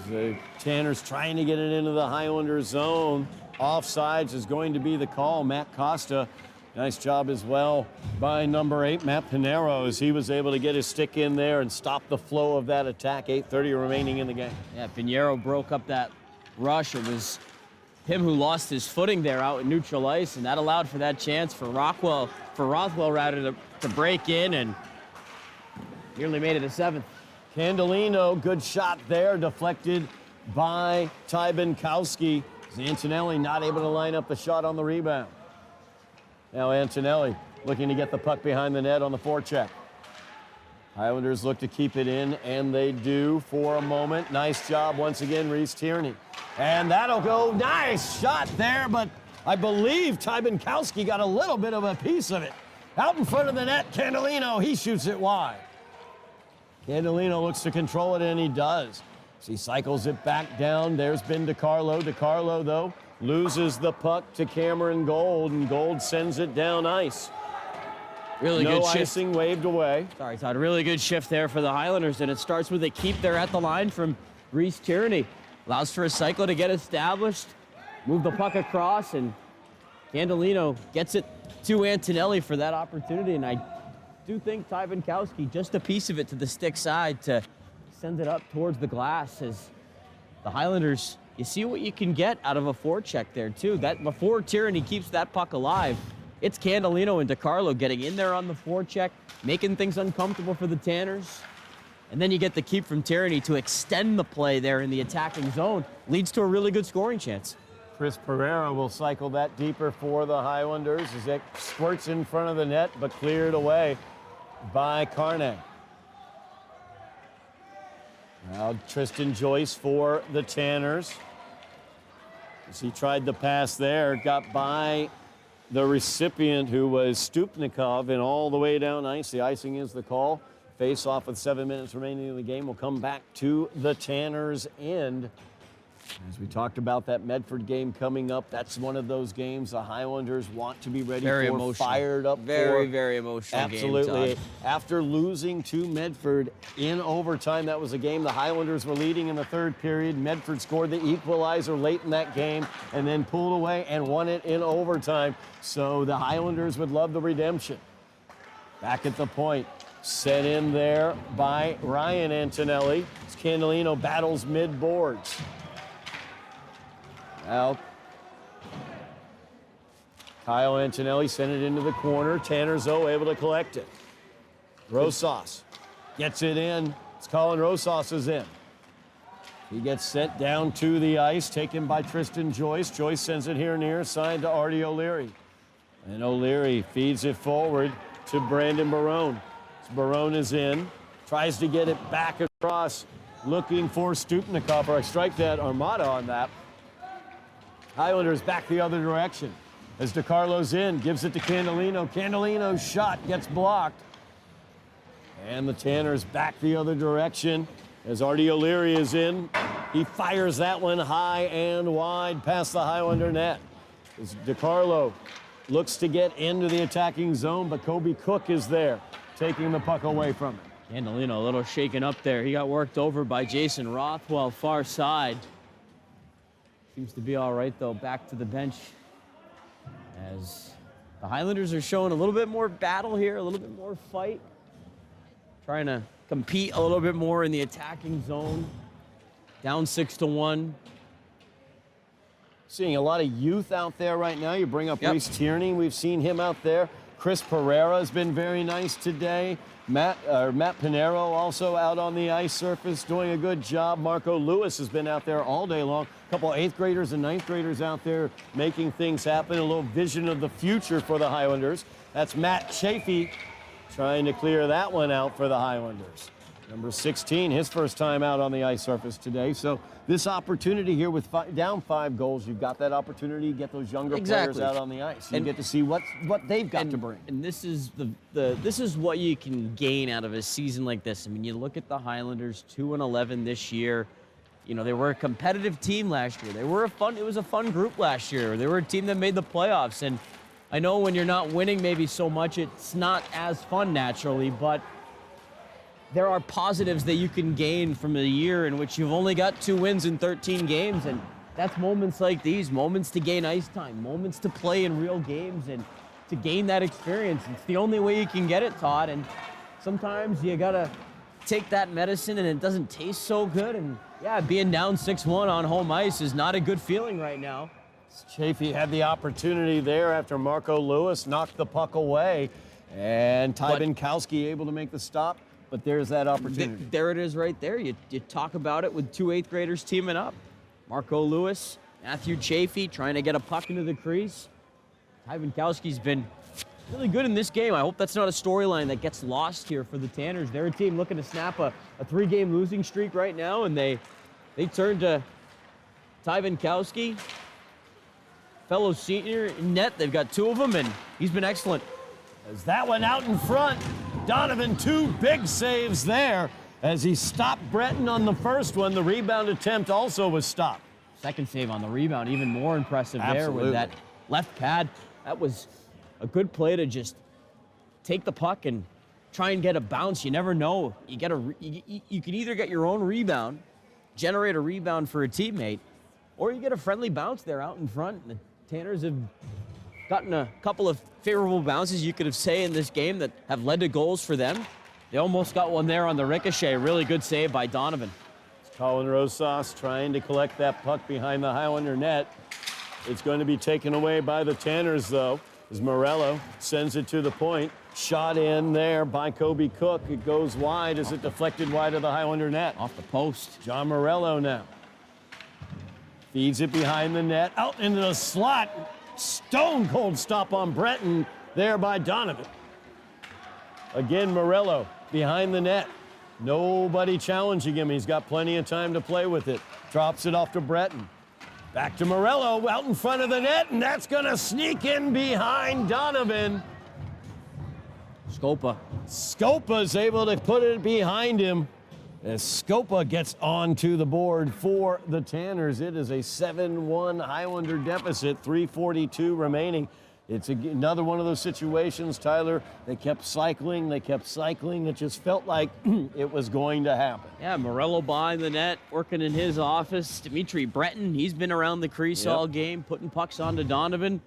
The Tanners trying to get it into the Highlander zone. Offsides is going to be the call. Matt Costa, nice job as well by number 8, Matt Pinero, as he was able to get his stick in there and stop the flow of that attack. 8:30 remaining in the game. Yeah, Pinero broke up that rush. It was him who lost his footing there out in neutral ice, and that allowed for that chance for Rothwell to break in, and nearly made it a 7th. Candelino, good shot there, deflected by Ty Binkowski. Antonelli not able to line up the shot on the rebound. Now Antonelli looking to get the puck behind the net on the forecheck. Highlanders look to keep it in, and they do for a moment. Nice job once again, Reese Tierney. And that'll go. Nice shot there, but I believe Ty Binkowski got a little bit of a piece of it. Out in front of the net, Candelino, he shoots it wide. Candelino looks to control it, and he does. So he cycles it back down. There's been DiCarlo. DiCarlo, though, loses the puck to Cameron Gold, and Gold sends it down ice. Really good shift. No icing, waved away. Sorry, Todd. Really good shift there for the Highlanders, and it starts with a keep there at the line from Reese Tierney. Allows for a cycle to get established, move the puck across, and Candelino gets it to Antonelli for that opportunity, and I do think Ty Binkowski, just a piece of it to the stick side to send it up towards the glass as the Highlanders, you see what you can get out of a forecheck there too. That before Tierney keeps that puck alive, it's Candelino and DiCarlo getting in there on the forecheck, making things uncomfortable for the Tanners. And then you get the keep from Tierney to extend the play there in the attacking zone. Leads to a really good scoring chance. Chris Pereira will cycle that deeper for the Highlanders as it squirts in front of the net, but cleared away by Carne. Now Tristan Joyce for the Tanners. As he tried the pass there, got by the recipient, who was Stupnikov, and all the way down ice. The icing is the call. Face off with 7 minutes remaining in the game will come back to the Tanners' end. As we talked about that Medford game coming up, that's one of those games the Highlanders want to be ready Very for, emotional. fired up Very, for. very emotional Absolutely. game, Todd. After losing to Medford in overtime, that was a game the Highlanders were leading in the third period. Medford scored the equalizer late in that game and then pulled away and won it in overtime. So the Highlanders would love the redemption. Back at the point, set in there by Ryan Antonelli. As Candelino battles mid-boards. Now, Kyle Antonelli sent it into the corner. Tanner Zoe able to collect it. Rosas gets it in. It's Colin Rosas is in. He gets sent down to the ice, taken by Tristan Joyce. Joyce sends it here near side to Artie O'Leary. And O'Leary feeds it forward to Brandon Barone. So Barone is in, tries to get it back across, looking for Stupnikov, or I strike that Armada on that. Highlanders back the other direction as DiCarlo's in, gives it to Candelino. Candelino's shot gets blocked. And the Tanners back the other direction as Artie O'Leary is in. He fires that one high and wide past the Highlander net. As DiCarlo looks to get into the attacking zone, but Kobe Cook is there, taking the puck away from him. Candelino a little shaken up there. He got worked over by Jason Rothwell, far side. Seems to be all right, though, back to the bench as the Highlanders are showing a little bit more battle here, a little bit more fight, trying to compete a little bit more in the attacking zone. Down 6-1. Seeing a lot of youth out there right now. You bring up Reese Tierney. We've seen him out there. Chris Pereira has been very nice today. Matt Pinero also out on the ice surface doing a good job. Marco Lewis has been out there all day long. A couple 8th graders and 9th graders out there making things happen. A little vision of the future for the Highlanders. That's Matt Chafee trying to clear that one out for the Highlanders. Number 16, his first time out on the ice surface today. So this opportunity here with down 5 goals, you've got that opportunity to get those younger players out on the ice. You get to see what they've got to bring. And this is this is what you can gain out of a season like this. I mean, you look at the Highlanders, 2-11 this year. You know, they were a competitive team last year. It was a fun group last year. They were a team that made the playoffs. And I know when you're not winning maybe so much, it's not as fun naturally, but there are positives that you can gain from a year in which you've only got 2 wins in 13 games, and that's moments like these, moments to gain ice time, moments to play in real games and to gain that experience. It's the only way you can get it, Todd, and sometimes you gotta take that medicine and it doesn't taste so good, and yeah, being down 6-1 on home ice is not a good feeling right now. Chafee had the opportunity there after Marco Lewis knocked the puck away, and Ty Binkowski able to make the stop. But there's that opportunity. There it is right there. You talk about it with 2 8th graders teaming up. Marco Lewis, Matthew Chafee trying to get a puck into the crease. Ty Vinkowski's been really good in this game. I hope that's not a storyline that gets lost here for the Tanners. They're a team looking to snap a 3-game losing streak right now, and they turn to Ty Vinkowski, fellow senior in net. They've got 2 of them, and he's been excellent. As that one out in front, Donovan, 2 big saves there as he stopped Breton on the first one. The rebound attempt also was stopped. Second save on the rebound, even more impressive there Absolutely. with that left pad. That was a good play to just take the puck and try and get a bounce. You never know. You can either get your own rebound, generate a rebound for a teammate, or you get a friendly bounce there out in front. The Tanners have gotten a couple of favorable bounces, you could have say, in this game that have led to goals for them. They almost got one there on the ricochet. Really good save by Donovan. Colin Rosas trying to collect that puck behind the Highlander net. It's going to be taken away by the Tanners, though, as Morello sends it to the point. Shot in there by Kobe Cook. It goes wide as it deflected wide of the Highlander net. Off the post. John Morello now. Feeds it behind the net, out into the slot. Stone cold stop on Breton there by Donovan. Again, Morello behind the net. Nobody challenging him. He's got plenty of time to play with it. Drops it off to Breton. Back to Morello out in front of the net, and that's going to sneak in behind Donovan. Scopa's able to put it behind him as Scopa gets onto the board for the Tanners. It is a 7-1 Highlander deficit, 3:42 remaining. It's another one of those situations, Tyler. They kept cycling. It just felt like it was going to happen. Yeah, Morello behind the net, working in his office. Dimitri Breton, he's been around the crease all game, putting pucks onto Donovan.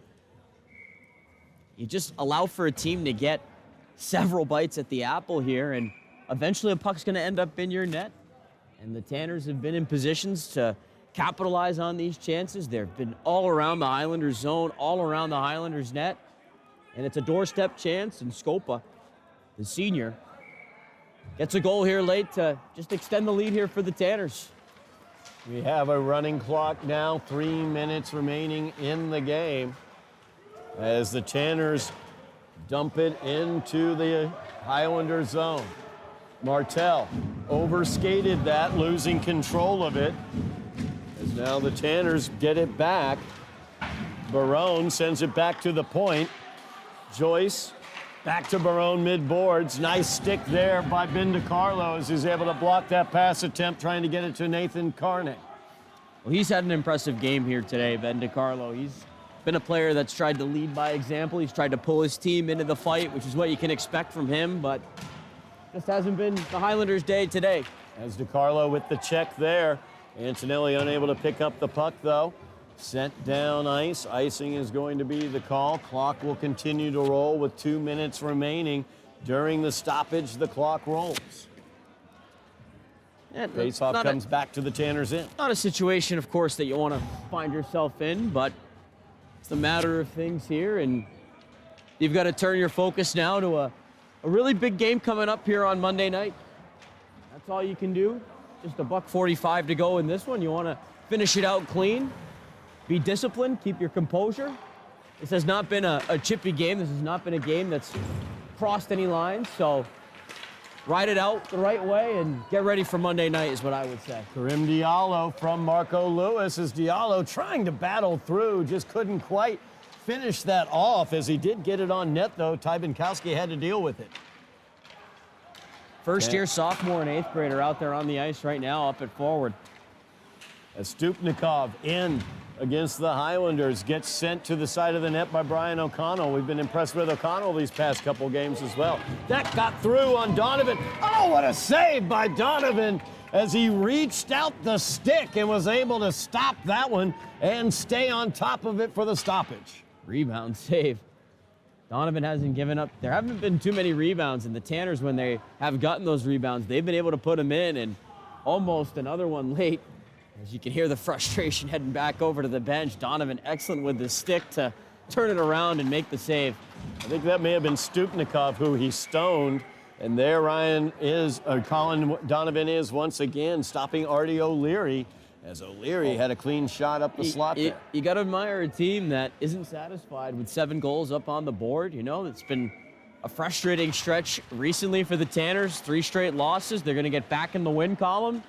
You just allow for a team to get several bites at the apple here, and eventually a puck's going to end up in your net. And the Tanners have been in positions to capitalize on these chances. They've been all around the Highlanders zone, all around the Highlanders net. And it's a doorstep chance, and Scopa, the senior, gets a goal here late to just extend the lead here for the Tanners. We have a running clock now, 3 minutes remaining in the game as the Tanners dump it into the Highlander zone. Martel overskated that, losing control of it. As now the Tanners get it back. Barone sends it back to the point. Joyce back to Barone mid-boards. Nice stick there by Ben DiCarlo as he's able to block that pass attempt, trying to get it to Nathan Carney. Well, he's had an impressive game here today, Ben DiCarlo. He's been a player that's tried to lead by example. He's tried to pull his team into the fight, which is what you can expect from him, but just hasn't been the Highlanders' day today. As DiCarlo with the check there. Antonelli unable to pick up the puck, though. Sent down ice. Icing is going to be the call. Clock will continue to roll with 2 minutes remaining. During the stoppage, the clock rolls. Yeah, Faceoff comes back to the Tanners in. Not a situation, of course, that you want to find yourself in, but it's the matter of things here, and you've got to turn your focus now to a really big game coming up here on Monday night. That's all you can do. Just $1:45 to go in this one. You want to finish it out clean, be disciplined, keep your composure. This has not been a chippy game. This has not been a game that's crossed any lines, so ride it out the right way and get ready for Monday night is what I would say. Karim Diallo from Marco Lewis as Diallo trying to battle through, just couldn't quite finish that off. As he did get it on net, though, Ty Binkowski had to deal with it. First-year sophomore and 8th grader out there on the ice right now, up at forward. As Stupnikov in against the Highlanders gets sent to the side of the net by Brian O'Connell. We've been impressed with O'Connell these past couple games as well. That got through on Donovan. Oh, what a save by Donovan as he reached out the stick and was able to stop that one and stay on top of it for the stoppage. Rebound save. Donovan hasn't given up. There haven't been too many rebounds, and the Tanners, when they have gotten those rebounds, they've been able to put them in, and almost another one late. As you can hear the frustration heading back over to the bench. Donovan excellent with the stick to turn it around and make the save. I think that may have been Stupnikov who he stoned, and there Colin Donovan is once again stopping Artie O'Leary as O'Leary had a clean shot up the slot there. You got to admire a team that isn't satisfied with 7 goals up on the board. You know, it's been a frustrating stretch recently for the Tanners. 3 straight losses. They're going to get back in the win column.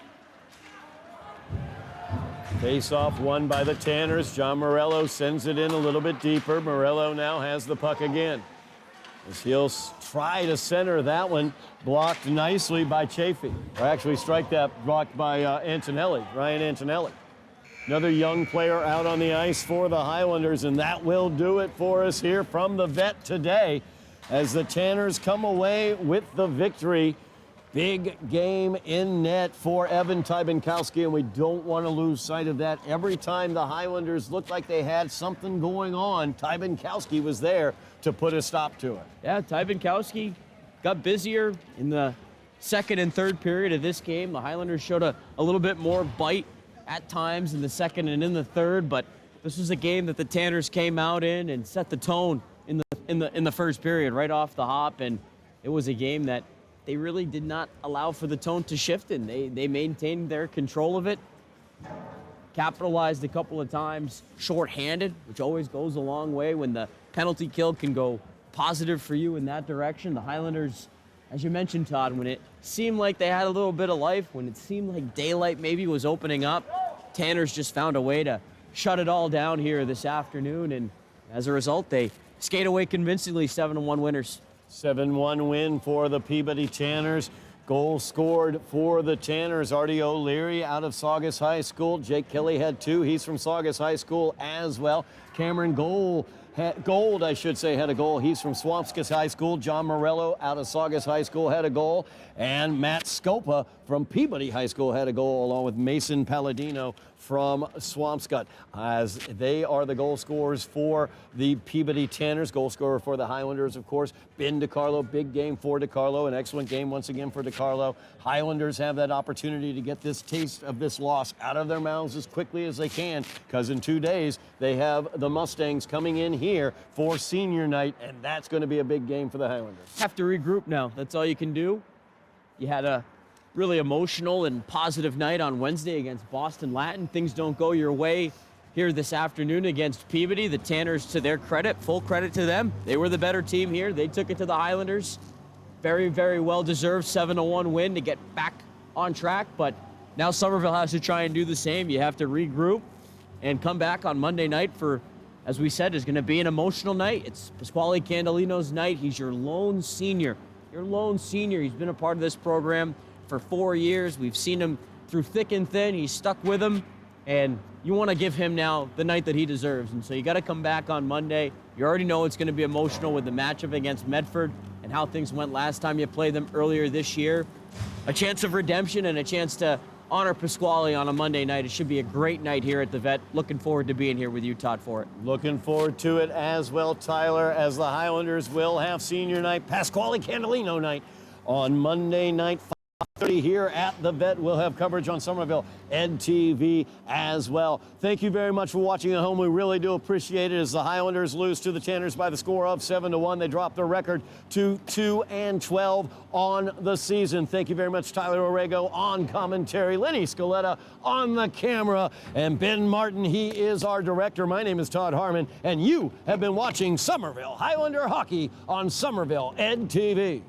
Face-off won by the Tanners. John Morello sends it in a little bit deeper. Morello now has the puck again, as he'll try to center that one. Blocked nicely by Chafee. Or actually, strike that blocked by Antonelli, Ryan Antonelli. Another young player out on the ice for the Highlanders, and that will do it for us here from the vet today as the Tanners come away with the victory. Big game in net for Evan Tybenkowski, and we don't want to lose sight of that. Every time the Highlanders looked like they had something going on, Tybenkowski was there to put a stop to it. Yeah, Tybenkowski got busier in the second and third period of this game. The Highlanders showed a little bit more bite at times in the second and in the third, but this was a game that the Tanners came out in and set the tone in the first period right off the hop, and it was a game that they really did not allow for the tone to shift in. They maintained their control of it, capitalized a couple of times shorthanded, which always goes a long way when the penalty kill can go positive for you in that direction. The Highlanders, as you mentioned, Todd, when it seemed like they had a little bit of life, when it seemed like daylight maybe was opening up, Tanners just found a way to shut it all down here this afternoon, and as a result, they skate away convincingly, 7-1 winners. 7-1 win for the Peabody Tanners. Goal scored for the Tanners. Artie O'Leary out of Saugus High School. Jake Kelly had 2. He's from Saugus High School as well. Cameron Gold, had a goal. He's from Swampscott High School. John Morello out of Saugus High School had a goal. And Matt Scopa from Peabody High School had a goal, along with Mason Palladino from Swampscott, as they are the goal scorers for the Peabody Tanners. Goal scorer for the Highlanders, of course, Ben DiCarlo. Big game for DiCarlo. An excellent game once again for DiCarlo. Highlanders have that opportunity to get this taste of this loss out of their mouths as quickly as they can, because in 2 days they have the Mustangs coming in here for senior night, and that's going to be a big game for the Highlanders. Have to regroup now. That's all you can do. You had a really emotional and positive night on Wednesday against Boston Latin. Things don't go your way here this afternoon against Peabody. The Tanners, to their credit, full credit to them, they were the better team here. They took it to the Highlanders. Very, very well-deserved 7-1 win to get back on track, but now Somerville has to try and do the same. You have to regroup and come back on Monday night for, as we said, is going to be an emotional night. It's Pasquale Candolino's night. He's your lone senior. He's been a part of this program for 4 years. We've seen him through thick and thin. He's stuck with him, and you want to give him now the night that he deserves. And so you got to come back on Monday. You already know it's going to be emotional with the matchup against Medford and how things went last time you played them earlier this year. A chance of redemption and a chance to honor Pasquale on a Monday night. It should be a great night here at the Vet. Looking forward to being here with you, Todd, for it. Looking forward to it as well, Tyler, as the Highlanders will have senior night, Pasquale Candolino night on Monday night. 5:30 here at the Vet. We'll have coverage on Somerville Ed TV as well. Thank you very much for watching at home. We really do appreciate it, as the Highlanders lose to the Tanners by the score of 7-1. They drop their record to 2-12 on the season. Thank you very much, Tyler Aragao on commentary, Lenny Scaletta on the camera, and Ben Martin, he is our director. My name is Todd Harmon, and you have been watching Somerville Highlander Hockey on Somerville Ed TV.